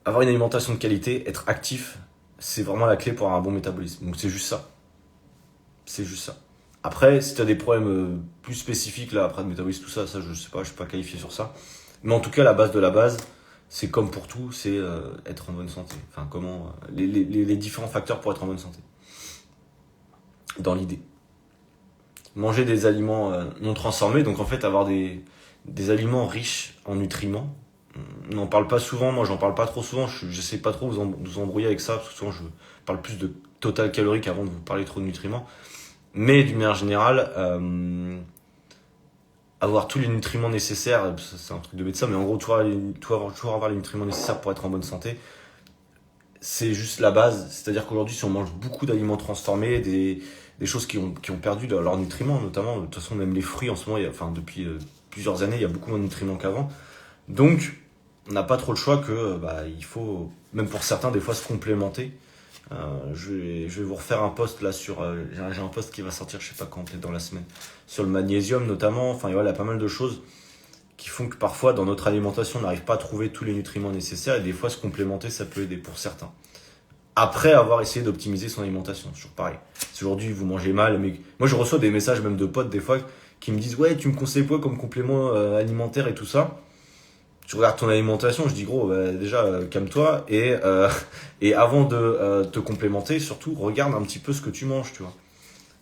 avoir une alimentation de qualité, être actif, c'est vraiment la clé pour avoir un bon métabolisme. Donc c'est juste ça. C'est juste ça. Après, si tu as des problèmes plus spécifiques, là, après de métabolisme, tout ça, je sais pas, je suis pas qualifié sur ça. Mais en tout cas, la base de la base, c'est comme pour tout, c'est être en bonne santé. Enfin, comment les différents facteurs pour être en bonne santé. Dans l'idée. Manger des aliments non transformés, donc en fait avoir des aliments riches en nutriments. On n'en parle pas souvent, moi j'en parle pas trop souvent, j'essaie pas trop de vous embrouiller avec ça, parce que souvent je parle plus de total calorique avant de vous parler trop de nutriments. Mais d'une manière générale, avoir tous les nutriments nécessaires, c'est un truc de médecin, mais en gros, toujours avoir les nutriments nécessaires pour être en bonne santé, c'est juste la base. C'est-à-dire qu'aujourd'hui, si on mange beaucoup d'aliments transformés, des choses qui ont perdu leurs nutriments, notamment, de toute façon, même les fruits en ce moment, depuis plusieurs années, il y a beaucoup moins de nutriments qu'avant. Donc, on n'a pas trop le choix que il faut, même pour certains, des fois se complémenter. Je vais vous refaire un post là sur. J'ai un post qui va sortir, je sais pas quand, peut-être dans la semaine, sur le magnésium notamment. Enfin, voilà, il y a pas mal de choses qui font que parfois dans notre alimentation, on n'arrive pas à trouver tous les nutriments nécessaires et des fois se complémenter, ça peut aider pour certains. Après avoir essayé d'optimiser son alimentation, c'est toujours pareil. Si aujourd'hui vous mangez mal, mais moi je reçois des messages même de potes des fois qui me disent ouais, tu me conseilles quoi comme complément alimentaire et tout ça. Tu regardes ton alimentation, je dis gros, déjà calme-toi et avant de te complémenter, surtout regarde un petit peu ce que tu manges, tu vois.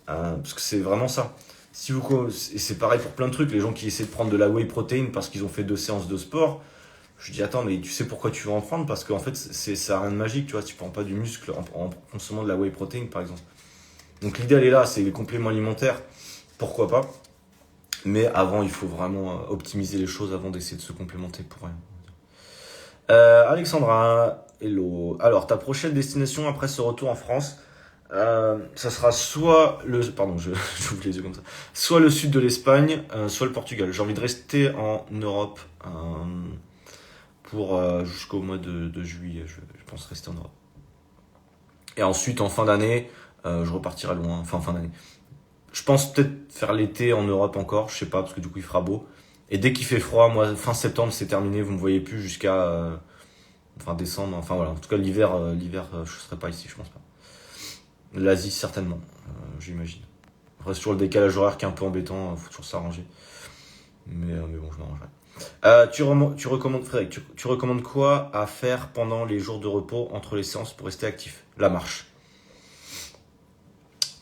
Parce que c'est vraiment ça. Si vous et c'est pareil pour plein de trucs, les gens qui essaient de prendre de la whey protein parce qu'ils ont fait 2 séances de sport, je dis attends, mais tu sais pourquoi tu veux en prendre? Parce qu'en fait ça a rien de magique, tu vois. Tu prends pas du muscle en consommant de la whey protein par exemple. Donc l'idée elle est là, c'est les compléments alimentaires, pourquoi pas. Mais avant, il faut vraiment optimiser les choses avant d'essayer de se complémenter pour rien. Alexandra, hello. Alors, ta prochaine destination après ce retour en France, ça sera soit le... Pardon, j'ouvre les yeux comme ça. Soit le sud de l'Espagne, soit le Portugal. J'ai envie de rester en Europe pour jusqu'au mois de juillet. Je pense rester en Europe. Et ensuite, en fin d'année, je repartirai loin. Enfin, en fin d'année. Je pense peut-être faire l'été en Europe encore, je sais pas, parce que du coup il fera beau. Et dès qu'il fait froid, moi, fin septembre, c'est terminé, vous me voyez plus jusqu'à fin décembre. Enfin voilà, en tout cas l'hiver, je serai pas ici, je pense pas. L'Asie, certainement, j'imagine. Après, c'est toujours le décalage horaire qui est un peu embêtant, faut toujours s'arranger. Mais bon, je m'arrangerai. Tu recommandes, Frédéric, tu recommandes quoi à faire pendant les jours de repos entre les séances pour rester actif? La marche.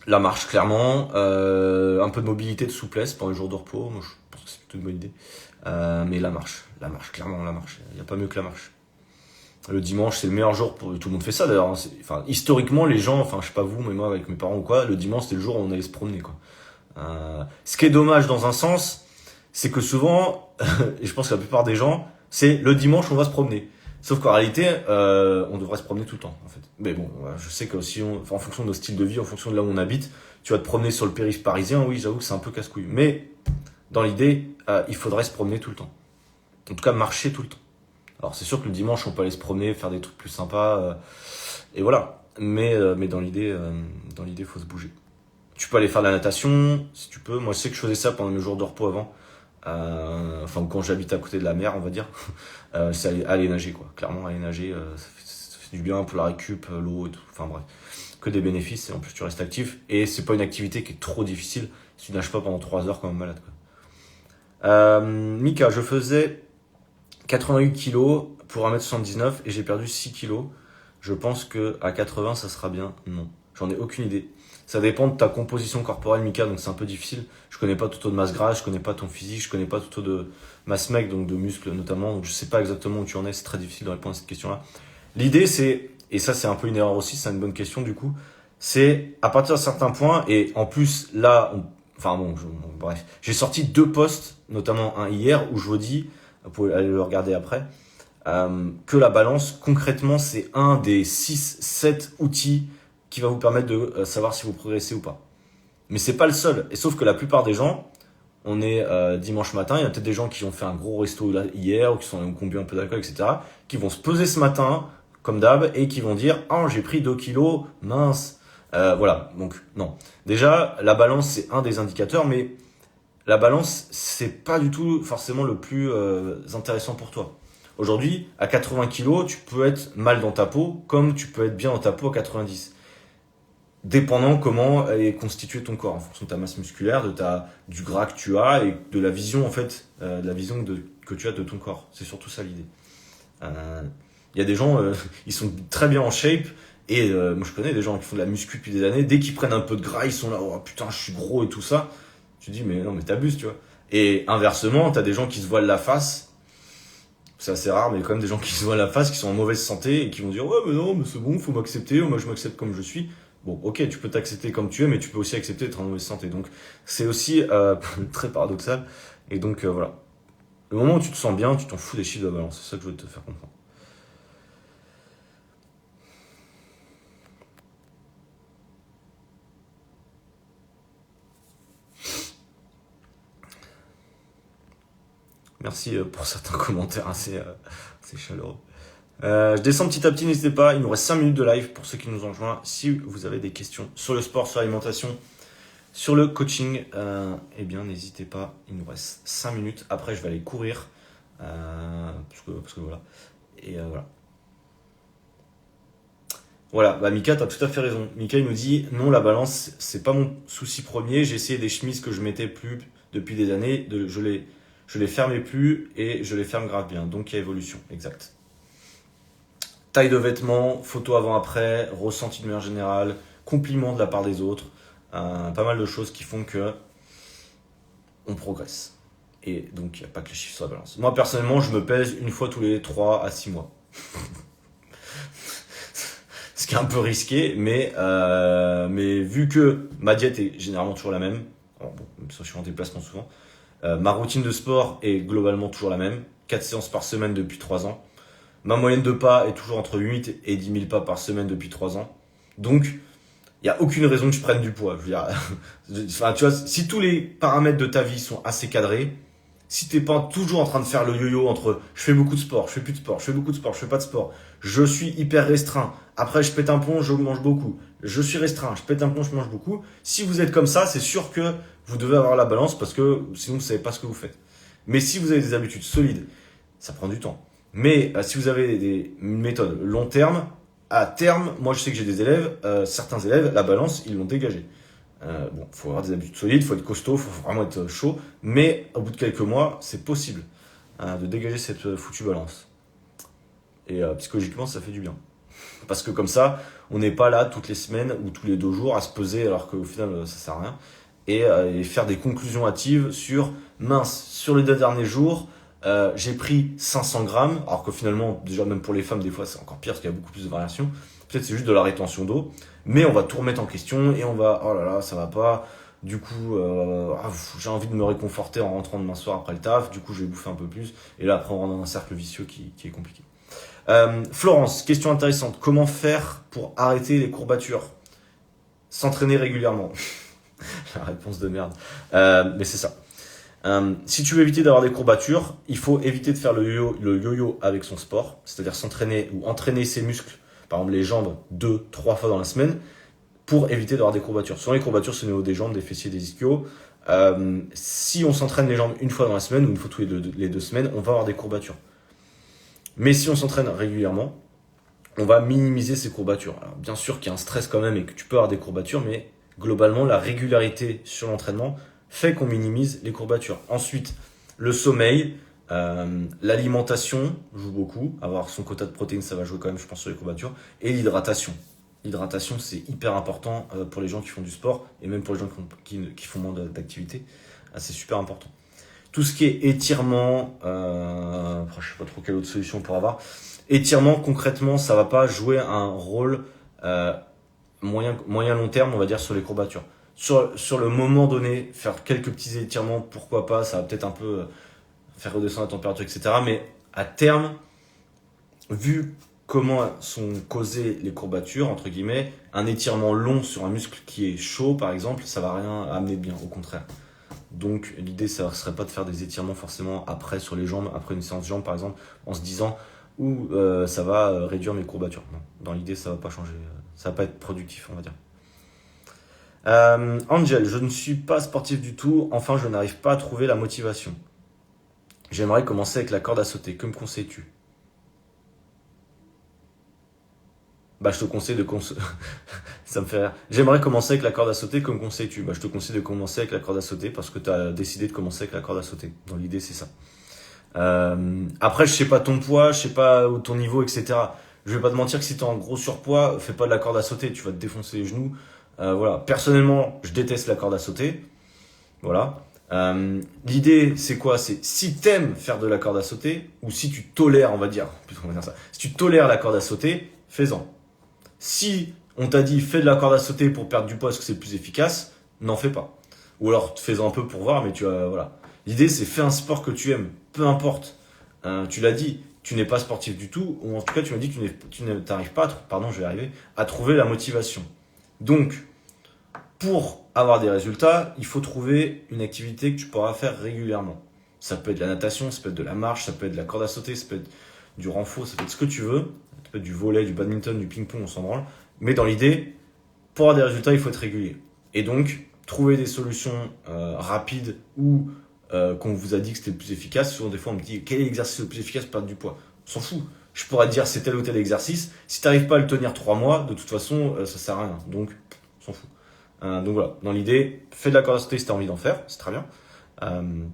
La marche, clairement. Un peu de mobilité, de souplesse pendant les jours de repos. Moi, je pense que c'est plutôt une bonne idée. Mais la marche, clairement, la marche. Il n'y a pas mieux que la marche. Le dimanche, c'est le meilleur jour pour... Tout le monde fait ça, d'ailleurs. Enfin, historiquement, les gens, enfin, je sais pas vous, mais moi, avec mes parents ou quoi, le dimanche, c'était le jour où on allait se promener, quoi. Ce qui est dommage dans un sens, c'est que souvent, et je pense que la plupart des gens, c'est le dimanche, on va se promener. Sauf qu'en réalité, on devrait se promener tout le temps, en fait. Mais bon, je sais que si en fonction de nos styles de vie, en fonction de là où on habite, tu vas te promener sur le périph' parisien, oui, j'avoue que c'est un peu casse-couille. Mais, dans l'idée, il faudrait se promener tout le temps. En tout cas, marcher tout le temps. Alors, c'est sûr que le dimanche, on peut aller se promener, faire des trucs plus sympas, et voilà. Mais dans l'idée, faut se bouger. Tu peux aller faire de la natation, si tu peux. Moi, je sais que je faisais ça pendant mes jours de repos avant. Enfin, quand j'habite à côté de la mer, on va dire. C'est aller nager, quoi. Clairement, aller nager, ça fait du bien pour la récup, l'eau et tout. Enfin, bref. Que des bénéfices. Et en plus, tu restes actif. Et c'est pas une activité qui est trop difficile. Si tu nages pas pendant 3 heures, quand même malade, quoi. Mika, je faisais 88 kilos pour 1m79 et j'ai perdu 6 kilos. Je pense que à 80, ça sera bien. Non. J'en ai aucune idée. Ça dépend de ta composition corporelle, Mika, donc c'est un peu difficile. Je connais pas ton taux de masse grasse, je connais pas ton physique, je connais pas ton taux de masse mec, donc de muscles notamment. Donc je sais pas exactement où tu en es, c'est très difficile de répondre à cette question-là. L'idée c'est, et ça c'est un peu une erreur aussi, c'est une bonne question du coup, c'est à partir d'un certain point, et en plus là, Enfin bon, bref. J'ai sorti 2 posts, notamment un hier, où je vous dis, vous pouvez aller le regarder après, que la balance, concrètement, c'est un des 6-7 outils qui va vous permettre de savoir si vous progressez ou pas. Mais c'est pas le seul. Et sauf que la plupart des gens, on est dimanche matin, il y a peut-être des gens qui ont fait un gros resto là, hier, ou qui ont bu un peu d'alcool, etc., qui vont se peser ce matin, comme d'hab, et qui vont dire « Ah, j'ai pris 2 kilos, mince ». Voilà, donc non. Déjà, la balance, c'est un des indicateurs, mais la balance, c'est pas du tout forcément le plus intéressant pour toi. Aujourd'hui, à 80 kilos, tu peux être mal dans ta peau, comme tu peux être bien dans ta peau à 90. Dépendant comment est constitué ton corps, en fonction de ta masse musculaire, du gras que tu as et de la vision, en fait, que tu as de ton corps. C'est surtout ça l'idée. Il y a des gens, ils sont très bien en shape, et moi je connais des gens qui font de la muscu depuis des années, dès qu'ils prennent un peu de gras, ils sont là, oh putain, je suis gros et tout ça. Tu te dis, mais non, mais t'abuses, tu vois. Et inversement, t'as des gens qui se voilent la face, c'est assez rare, mais il y a quand même des gens qui se voilent la face, qui sont en mauvaise santé, et qui vont dire, ouais, mais non, mais c'est bon, faut m'accepter, moi je m'accepte comme je suis. Bon, ok, tu peux t'accepter comme tu es, mais tu peux aussi accepter d'être en mauvaise santé. Donc, c'est aussi très paradoxal. Et donc, voilà. Le moment où tu te sens bien, tu t'en fous des chiffres de la balance. C'est ça que je veux te faire comprendre. Merci pour certains commentaires assez chaleureux. Je descends petit à petit, n'hésitez pas. Il nous reste 5 minutes de live pour ceux qui nous ont rejoints. Si vous avez des questions sur le sport, sur l'alimentation, sur le coaching, eh bien n'hésitez pas. Il nous reste 5 minutes. Après, je vais aller courir. Parce que voilà. Et voilà. Voilà, bah Mika, t'as tout à fait raison. Mika, il nous dit, non, la balance, c'est pas mon souci premier. J'ai essayé des chemises que je mettais plus depuis des années. Je les fermais plus et je les ferme grave bien. Donc, il y a évolution. Exact. Taille de vêtements, photo avant-après, ressenti de manière générale, compliments de la part des autres. Pas mal de choses qui font que on progresse. Et donc, il n'y a pas que les chiffres sur la balance. Moi, personnellement, je me pèse une fois tous les 3 à 6 mois. Ce qui est un peu risqué, mais vu que ma diète est généralement toujours la même, alors bon, même si je suis en déplacement souvent, ma routine de sport est globalement toujours la même, 4 séances par semaine depuis 3 ans. Ma moyenne de pas est toujours entre 8 et 10 000 pas par semaine depuis 3 ans. Donc, il n'y a aucune raison que je prenne du poids. Je veux dire, enfin, tu vois, si tous les paramètres de ta vie sont assez cadrés, si t'es pas toujours en train de faire le yo-yo entre je fais beaucoup de sport, je fais plus de sport, je fais beaucoup de sport, je fais pas de sport, je suis hyper restreint, après je pète un plomb, je mange beaucoup, je suis restreint, je pète un plomb, je mange beaucoup. Si vous êtes comme ça, c'est sûr que vous devez avoir la balance parce que sinon vous savez pas ce que vous faites. Mais si vous avez des habitudes solides, ça prend du temps. Mais si vous avez une méthode long terme, à terme, moi je sais que j'ai des élèves, certains élèves, la balance, ils l'ont dégagée. Bon, faut avoir des habitudes solides, faut être costaud, faut vraiment être chaud, mais au bout de quelques mois, c'est possible de dégager cette foutue balance. Et psychologiquement, ça fait du bien. Parce que comme ça, on n'est pas là toutes les semaines ou tous les 2 jours à se peser alors qu'au final, ça sert à rien. Et faire des conclusions hâtives sur, mince, sur les 2 derniers jours, j'ai pris 500 grammes, alors que finalement, déjà même pour les femmes, des fois, c'est encore pire parce qu'il y a beaucoup plus de variations. Peut-être c'est juste de la rétention d'eau, mais on va tout remettre en question et on va, oh là là, ça va pas. Du coup, j'ai envie de me réconforter en rentrant demain soir après le taf. Du coup, je vais bouffer un peu plus. Et là, après, on rentre dans un cercle vicieux qui est compliqué. Florence, question intéressante. Comment faire pour arrêter les courbatures? S'entraîner régulièrement. La réponse de merde. Mais c'est ça. Si tu veux éviter d'avoir des courbatures, il faut éviter de faire le yo-yo avec son sport, c'est-à-dire s'entraîner ou entraîner ses muscles, par exemple les jambes 2-3 fois dans la semaine, pour éviter d'avoir des courbatures. Souvent les courbatures c'est au niveau des jambes, des fessiers, des ischios. Si on s'entraîne les jambes une fois dans la semaine ou une fois tous les 2 semaines, on va avoir des courbatures. Mais si on s'entraîne régulièrement, on va minimiser ces courbatures. Alors, bien sûr qu'il y a un stress quand même et que tu peux avoir des courbatures, mais globalement la régularité sur l'entraînement fait qu'on minimise les courbatures. Ensuite, le sommeil, l'alimentation joue beaucoup. Avoir son quota de protéines, ça va jouer quand même, je pense, sur les courbatures. Et l'hydratation. L'hydratation, c'est hyper important pour les gens qui font du sport et même pour les gens qui font moins d'activité. C'est super important. Tout ce qui est étirement, je sais pas trop quelle autre solution pour avoir. Étirement, concrètement, ça va pas jouer un rôle moyen long terme, on va dire, sur les courbatures. sur le moment donné, faire quelques petits étirements, pourquoi pas, ça va peut-être un peu faire redescendre la température, etc. Mais à terme, vu comment sont causées les courbatures, entre guillemets, un étirement long sur un muscle qui est chaud, par exemple, ça va rien amener de bien, au contraire. Donc l'idée, ça serait pas de faire des étirements forcément après sur les jambes, après une séance jambes, par exemple, en se disant ou ça va réduire mes courbatures. Non, dans l'idée, ça va pas changer, ça va pas être productif, on va dire. Angel, je ne suis pas sportif du tout, enfin je n'arrive pas à trouver la motivation. J'aimerais commencer avec la corde à sauter, que me conseilles-tu? Bah, je te conseille de ça me fait rire. J'aimerais commencer avec la corde à sauter, que me conseilles-tu? Bah, je te conseille de commencer avec la corde à sauter parce que tu as décidé de commencer avec la corde à sauter. Dans l'idée, c'est ça. Après, je sais pas ton poids, je sais pas ton niveau, etc. Je vais pas te mentir que si t'es en gros surpoids, fais pas de la corde à sauter, tu vas te défoncer les genoux. Voilà. Personnellement, je déteste la corde à sauter. Voilà. L'idée, c'est quoi? C'est si t'aimes faire de la corde à sauter, ou si tu tolères, on va dire, plutôt on va dire ça, si tu tolères la corde à sauter, fais-en. Si on t'a dit fais de la corde à sauter pour perdre du poids parce que c'est le plus efficace, n'en fais pas. Ou alors fais-en un peu pour voir, mais tu vas, voilà. L'idée, c'est fais un sport que tu aimes, peu importe. Tu l'as dit, tu n'es pas sportif du tout, ou en tout cas tu m'as dit que tu n'arrives pas, pardon, je vais arriver, à trouver la motivation. Donc, pour avoir des résultats, il faut trouver une activité que tu pourras faire régulièrement. Ça peut être de la natation, ça peut être de la marche, ça peut être de la corde à sauter, ça peut être du renfort, ça peut être ce que tu veux. Ça peut être du volley, du badminton, du ping-pong, on s'en branle. Mais dans l'idée, pour avoir des résultats, il faut être régulier. Et donc, trouver des solutions rapides ou qu'on vous a dit que c'était le plus efficace. Souvent, des fois, on me dit quel est l'exercice le plus efficace pour perdre du poids. On s'en fout. Je pourrais te dire c'est tel ou tel exercice. Si tu n'arrives pas à le tenir 3 mois, de toute façon, ça sert à rien. Donc, on s'en fout. Donc voilà, dans l'idée, fais de la corde à sauter si tu as envie d'en faire, c'est très bien. Euh,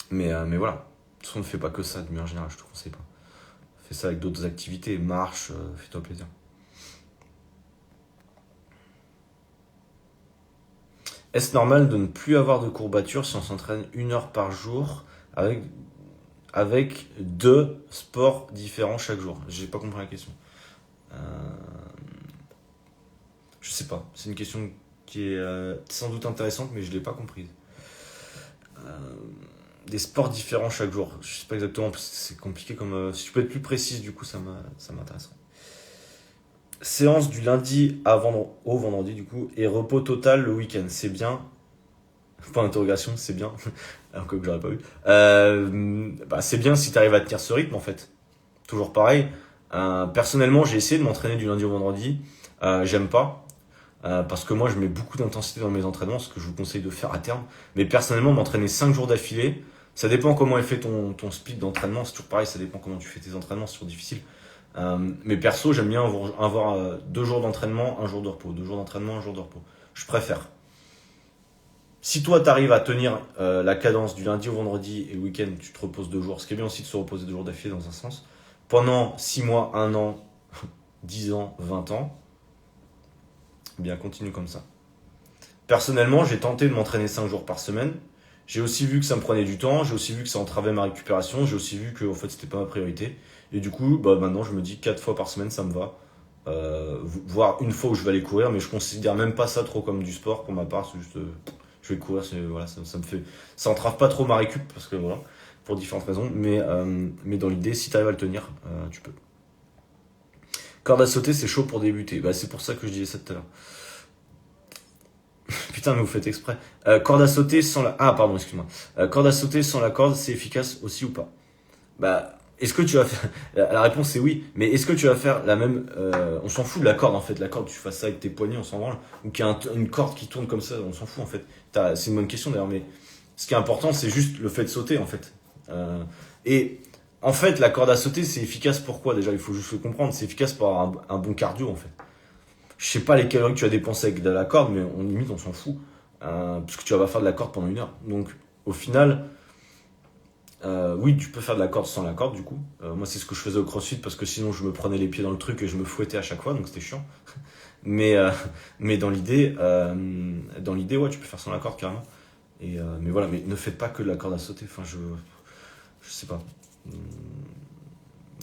mais voilà, de toute façon, ne fais pas que ça, de manière générale, je te conseille pas. Fais ça avec d'autres activités, marche, fais-toi plaisir. Est-ce normal de ne plus avoir de courbatures si on s'entraîne 1 heure par jour avec, avec 2 sports différents chaque jour? J'ai pas compris la question. Euh, je sais pas, c'est une question qui est sans doute intéressante, mais je l'ai pas comprise. Euh, des sports différents chaque jour. Je sais pas exactement, parce que c'est compliqué comme. Si tu peux être plus précise, du coup, ça m'intéresserait. Séance du lundi au vendredi, du coup, et repos total le week-end. C'est bien. Point d'interrogation, c'est bien. Alors que j'aurais pas eu. Bah, c'est bien si tu arrives à tenir ce rythme, en fait. Toujours pareil. Personnellement, j'ai essayé de m'entraîner du lundi au vendredi. J'aime pas. Parce que moi, je mets beaucoup d'intensité dans mes entraînements, ce que je vous conseille de faire à terme. Mais personnellement, m'entraîner 5 jours d'affilée, ça dépend comment est fait ton split d'entraînement. C'est toujours pareil, ça dépend comment tu fais tes entraînements, c'est toujours difficile. Mais perso, j'aime bien avoir 2 jours d'entraînement, 1 jour de repos. 2 jours d'entraînement, 1 jour de repos. Je préfère. Si toi, tu arrives à tenir la cadence du lundi au vendredi et le week-end, tu te reposes 2 jours. Ce qui est bien aussi de se reposer 2 jours d'affilée dans un sens. Pendant 6 mois, 1 an, 10 ans, 20 ans, eh bien continue comme ça. Personnellement, j'ai tenté de m'entraîner 5 jours par semaine. J'ai aussi vu que ça me prenait du temps, j'ai aussi vu que ça entravait ma récupération, j'ai aussi vu que en fait c'était pas ma priorité. Et du coup, bah, maintenant je me dis 4 fois par semaine ça me va. Voire une fois où je vais aller courir, mais je considère même pas ça trop comme du sport pour ma part. C'est juste, je vais courir, voilà, ça me fait, ça entrave pas trop ma récup parce que voilà, pour différentes raisons. Mais dans l'idée, si tu arrives à le tenir, tu peux. Corde à sauter, c'est chaud pour débuter. Bah, c'est pour ça que je disais ça tout à l'heure. Putain, mais vous faites exprès. Corde à sauter sans la. Ah, pardon, excuse-moi. Corde à sauter sans la corde, c'est efficace aussi ou pas? Bah, est-ce que tu vas faire. La réponse c'est oui, mais est-ce que tu vas faire la même. On s'en fout de la corde en fait. La corde, tu fasses ça avec tes poignets, on s'en branle. Ou qu'il y a une corde qui tourne comme ça, on s'en fout en fait. C'est une bonne question d'ailleurs, mais ce qui est important, c'est juste le fait de sauter en fait. Et en fait, la corde à sauter, c'est efficace pourquoi déjà? Il faut juste le comprendre. C'est efficace pour avoir un bon cardio en fait. Je sais pas les calories que tu as dépensées avec de la corde, mais limite, on s'en fout. Parce que tu vas pas faire de la corde pendant 1 heure. Donc, au final, oui, tu peux faire de la corde sans la corde, du coup. Moi, c'est ce que je faisais au CrossFit, parce que sinon, je me prenais les pieds dans le truc et je me fouettais à chaque fois, donc c'était chiant. Mais, mais dans l'idée, ouais, tu peux faire sans la corde, carrément. Mais voilà, mais ne faites pas que de la corde à sauter. Enfin, je sais pas.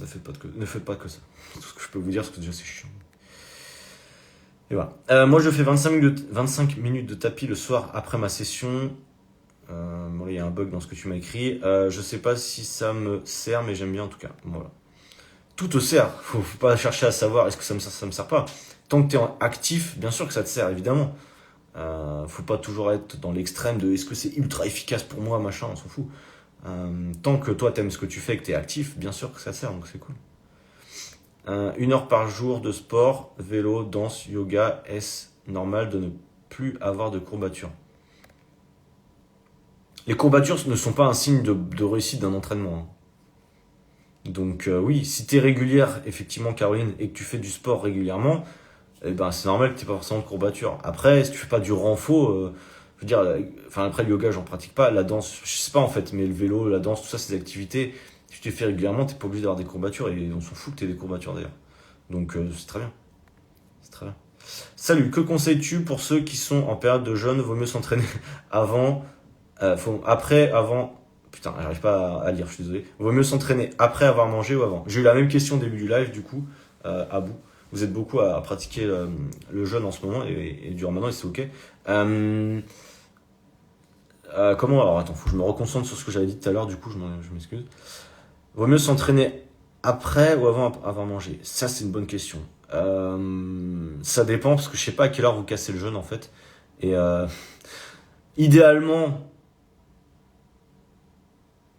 Ne faites pas que ça. C'est tout ce que je peux vous dire, parce que déjà, c'est chiant. Et voilà. Moi, je fais 25 minutes de tapis le soir après ma session. Bon, là, il y a un bug dans ce que tu m'as écrit. Je sais pas si ça me sert, mais j'aime bien en tout cas. Voilà. Tout te sert. Faut pas chercher à savoir est-ce que ça me sert pas. Tant que tu es actif, bien sûr que ça te sert, évidemment. Faut pas toujours être dans l'extrême de est-ce que c'est ultra efficace pour moi, machin, on s'en fout. Tant que toi t'aimes ce que tu fais et que t'es actif, bien sûr que ça sert, donc c'est cool. 1 heure par jour de sport, vélo, danse, yoga, est-ce normal de ne plus avoir de courbatures? Les courbatures ne sont pas un signe de réussite d'un entraînement, hein. Donc oui, si t'es régulière, effectivement Caroline, et que tu fais du sport régulièrement, eh ben c'est normal que t'aies pas forcément de courbatures. Après, si tu fais pas du renfort, je veux dire, enfin après le yoga j'en pratique pas, la danse, je sais pas en fait, mais le vélo, la danse, tout ça c'est des activités, si tu les fais régulièrement, t'es pas obligé d'avoir des courbatures, et on s'en fout que t'aies des courbatures d'ailleurs. Donc c'est très bien, c'est très bien. Salut, que conseilles-tu pour ceux qui sont en période de jeûne? Vaut mieux s'entraîner avant, après, avant. Putain, j'arrive pas à lire, je suis désolé. Vaut mieux s'entraîner après avoir mangé ou avant. J'ai eu la même question au début du live, du coup, à bout. Vous êtes beaucoup à pratiquer le jeûne en ce moment et du ramadan et c'est ok. Comment? Alors attends, faut que je me reconcentre sur ce que j'avais dit tout à l'heure, du coup, je m'excuse. Vaut mieux s'entraîner après ou avant avoir mangé? Ça, c'est une bonne question. Ça dépend parce que je sais pas à quelle heure vous cassez le jeûne en fait. Et idéalement,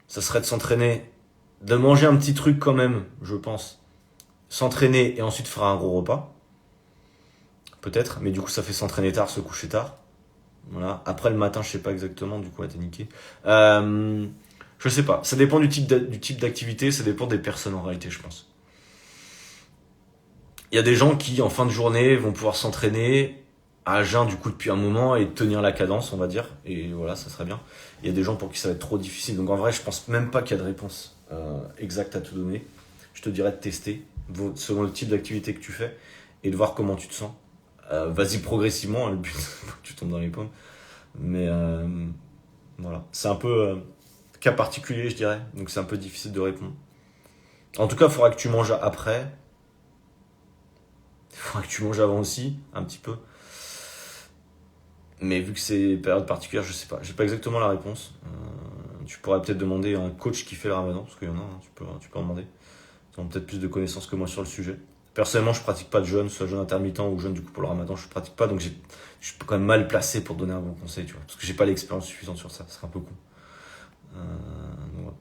ça serait de s'entraîner, de manger un petit truc quand même, je pense. S'entraîner et ensuite faire un gros repas. Peut-être, mais du coup ça fait s'entraîner tard, se coucher tard. Voilà. Après le matin, je sais pas exactement, du coup, t'es niqué. Je sais pas. Ça dépend du type d'activité, ça dépend des personnes en réalité, je pense. Il y a des gens qui, en fin de journée, vont pouvoir s'entraîner à jeun, du coup, depuis un moment et tenir la cadence, on va dire. Et voilà, ça serait bien. Il y a des gens pour qui ça va être trop difficile. Donc en vrai, je pense même pas qu'il y a de réponse exacte à te donner. Je te dirais de tester selon le type d'activité que tu fais et de voir comment tu te sens. Vas-y progressivement, hein, le but, faut que tu tombes dans les pommes. Mais voilà, c'est un peu cas particulier, je dirais. Donc c'est un peu difficile de répondre. En tout cas, il faudra que tu manges après. Il faudra que tu manges avant aussi, un petit peu. Mais vu que c'est période particulière, je sais pas. J'ai pas exactement la réponse. Tu pourrais peut-être demander à un coach qui fait le ramadan, parce qu'il y en a, hein, tu peux en demander. Ils ont peut-être plus de connaissances que moi sur le sujet. Personnellement, je pratique pas de jeûne, soit jeûne intermittent ou jeûne du coup pour le ramadan, je pratique pas, donc je suis quand même mal placé pour donner un bon conseil, tu vois. Parce que j'ai pas l'expérience suffisante sur ça, ce serait un peu con. Donc, ouais.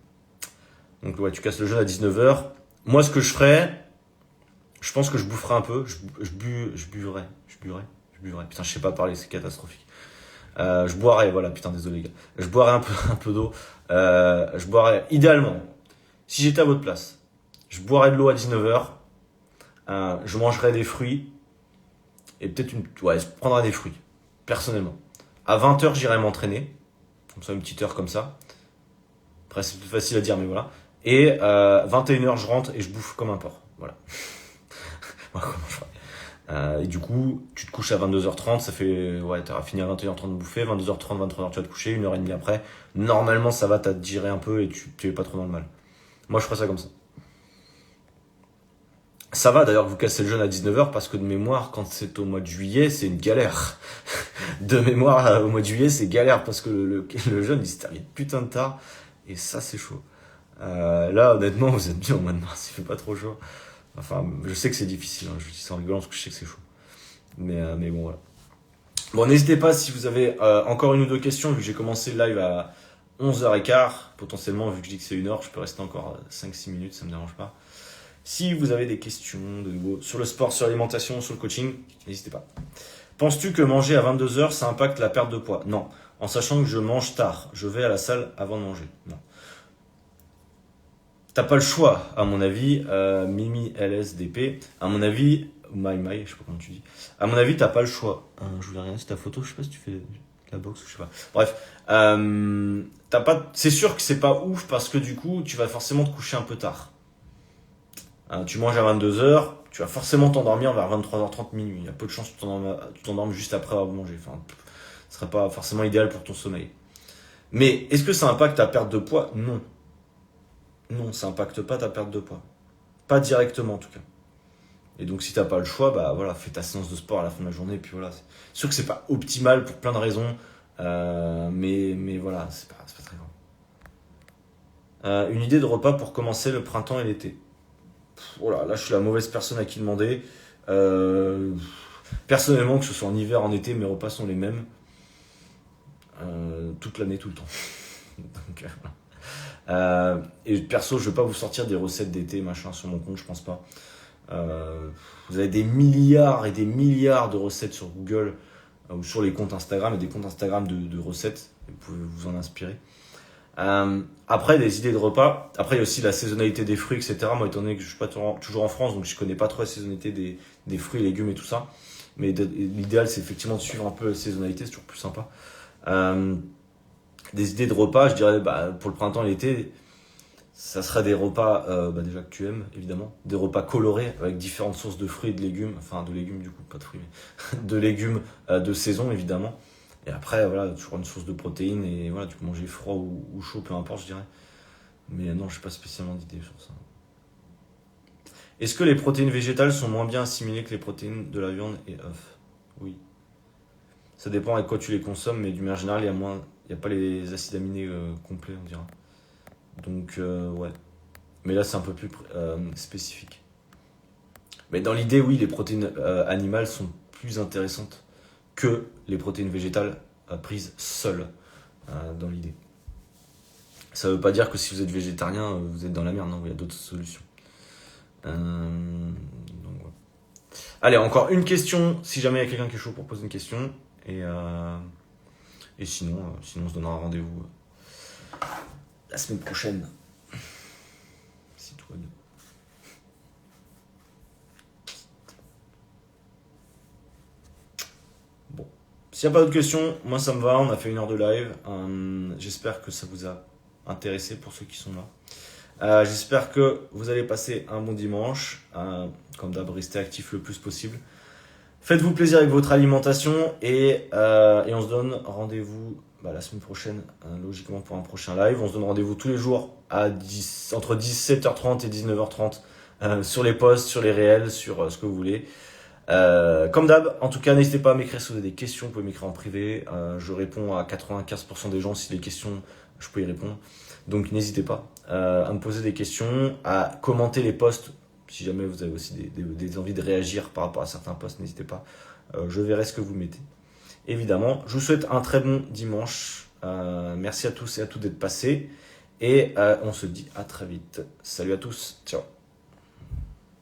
Donc ouais, tu casses le jeûne à 19h. Moi, ce que je ferais, je pense que je boufferais un peu, je buerais. Putain, je sais pas parler, c'est catastrophique. Je boirais, voilà, putain, désolé les gars. Je boirais un peu d'eau. Je boirais, idéalement, si j'étais à votre place, je boirais de l'eau à 19h. Je mangerais des fruits. Et peut-être ouais, je prendrais des fruits. Personnellement. À 20h, j'irais m'entraîner. Comme ça, une petite heure comme ça. Après, c'est plus facile à dire, mais voilà. Et 21h, je rentre et je bouffe comme un porc. Voilà. Voilà comment je ferais. Et du coup, tu te couches à 22h30, ça fait, ouais, t'auras fini à 21h30 de bouffer, 22h30, 23h, tu vas te coucher, 1h30 après. Normalement, ça va, t'as digéré un peu et tu es pas trop dans le mal. Moi, je ferais ça comme ça. Ça va d'ailleurs que vous cassez le jeûne à 19h parce que de mémoire, quand c'est au mois de juillet, c'est une galère. De mémoire, au mois de juillet, c'est galère parce que le jeûne, il se termine putain de tard. Et ça, c'est chaud. Là, honnêtement, vous êtes bien au mois de mars, il fait pas trop chaud. Enfin, je sais que c'est difficile, hein, je dis ça en rigolant parce que je sais que c'est chaud. Mais bon, voilà. Bon, n'hésitez pas si vous avez encore une ou deux questions, vu que j'ai commencé le live à 11h15. Potentiellement, vu que je dis que c'est 1 heure, je peux rester encore 5-6 minutes, ça me dérange pas. Si vous avez des questions de nouveau sur le sport, sur l'alimentation, sur le coaching, n'hésitez pas. Penses-tu que manger à 22h, ça impacte la perte de poids? Non. En sachant que je mange tard, je vais à la salle avant de manger. Non. T'as pas le choix, à mon avis, Mimi LSDP. À mon avis, My, je sais pas comment tu dis. À mon avis, t'as pas le choix. Je voulais regarder ta photo, je sais pas si tu fais de la boxe ou je sais pas. Bref, t'as pas. C'est sûr que c'est pas ouf parce que du coup, tu vas forcément te coucher un peu tard. Tu manges à 22h, tu vas forcément t'endormir vers 23h30 minuit. Il y a peu de chances que tu t'endormes juste après avoir mangé. Enfin, ce serait pas forcément idéal pour ton sommeil. Mais est-ce que ça impacte ta perte de poids? Non. Non, ça impacte pas ta perte de poids. Pas directement en tout cas. Et donc si t'as pas le choix, bah voilà, fais ta séance de sport à la fin de la journée, et puis voilà. C'est sûr que c'est pas optimal pour plein de raisons, mais voilà, c'est pas très grave. Une idée de repas pour commencer le printemps et l'été. Voilà, là je suis la mauvaise personne à qui demander. Euh, Personnellement, que ce soit en hiver, en été, mes repas sont les mêmes. Toute l'année, tout le temps. Donc, et perso, je vais pas vous sortir des recettes d'été, machin, sur mon compte, je pense pas. Vous avez des milliards et des milliards de recettes sur Google ou sur les comptes Instagram et des comptes Instagram de recettes. Vous pouvez vous en inspirer. Après, des idées de repas. Après, il y a aussi la saisonnalité des fruits, etc. Moi, étant donné que je suis pas toujours en France, donc je connais pas trop la saisonnalité des fruits, légumes et tout ça. Mais l'idéal, c'est effectivement de suivre un peu la saisonnalité, c'est toujours plus sympa. Euh, des idées de repas, je dirais, bah, pour le printemps et l'été, ça serait des repas, bah, déjà que tu aimes, évidemment. Des repas colorés avec différentes sources de fruits et de légumes. Enfin, de légumes, du coup, pas de fruits, mais de légumes de saison, évidemment. Et après, voilà, toujours une source de protéines. Et voilà, tu peux manger froid ou chaud, peu importe, je dirais. Mais non, je n'ai pas spécialement d'idée sur ça. Est-ce que les protéines végétales sont moins bien assimilées que les protéines de la viande et œufs? Oui. Ça dépend avec quoi tu les consommes, mais d'une manière générale, il y a pas les acides aminés complets, on dira. Donc, ouais. Mais là, c'est un peu plus spécifique. Mais dans l'idée, oui, les protéines animales sont plus intéressantes que les protéines végétales prises seules dans l'idée. Ça veut pas dire que si vous êtes végétarien, vous êtes dans la merde, non, il y a d'autres solutions. Donc, ouais. Allez, encore une question, si jamais il y a quelqu'un qui est chaud pour poser une question. Et sinon, on se donnera rendez-vous la semaine prochaine. Si tout va bien. Bon. S'il n'y a pas d'autres questions, moi ça me va, on a fait 1 heure de live. J'espère que ça vous a intéressé pour ceux qui sont là. J'espère que vous allez passer un bon dimanche. Comme d'hab, restez actifs le plus possible. Faites-vous plaisir avec votre alimentation et on se donne rendez-vous la semaine prochaine, logiquement pour un prochain live. On se donne rendez-vous tous les jours entre 17h30 et 19h30 sur les posts, sur les réels, sur ce que vous voulez. Comme d'hab, en tout cas, n'hésitez pas à m'écrire si vous avez des questions, vous pouvez m'écrire en privé. Je réponds à 95% des gens si les questions, je peux y répondre. Donc n'hésitez pas à me poser des questions, à commenter les posts. Si jamais vous avez aussi des envies de réagir par rapport à certains posts, n'hésitez pas. Je verrai ce que vous mettez. Évidemment, je vous souhaite un très bon dimanche. Merci à tous et à toutes d'être passés. Et on se dit à très vite. Salut à tous. Ciao.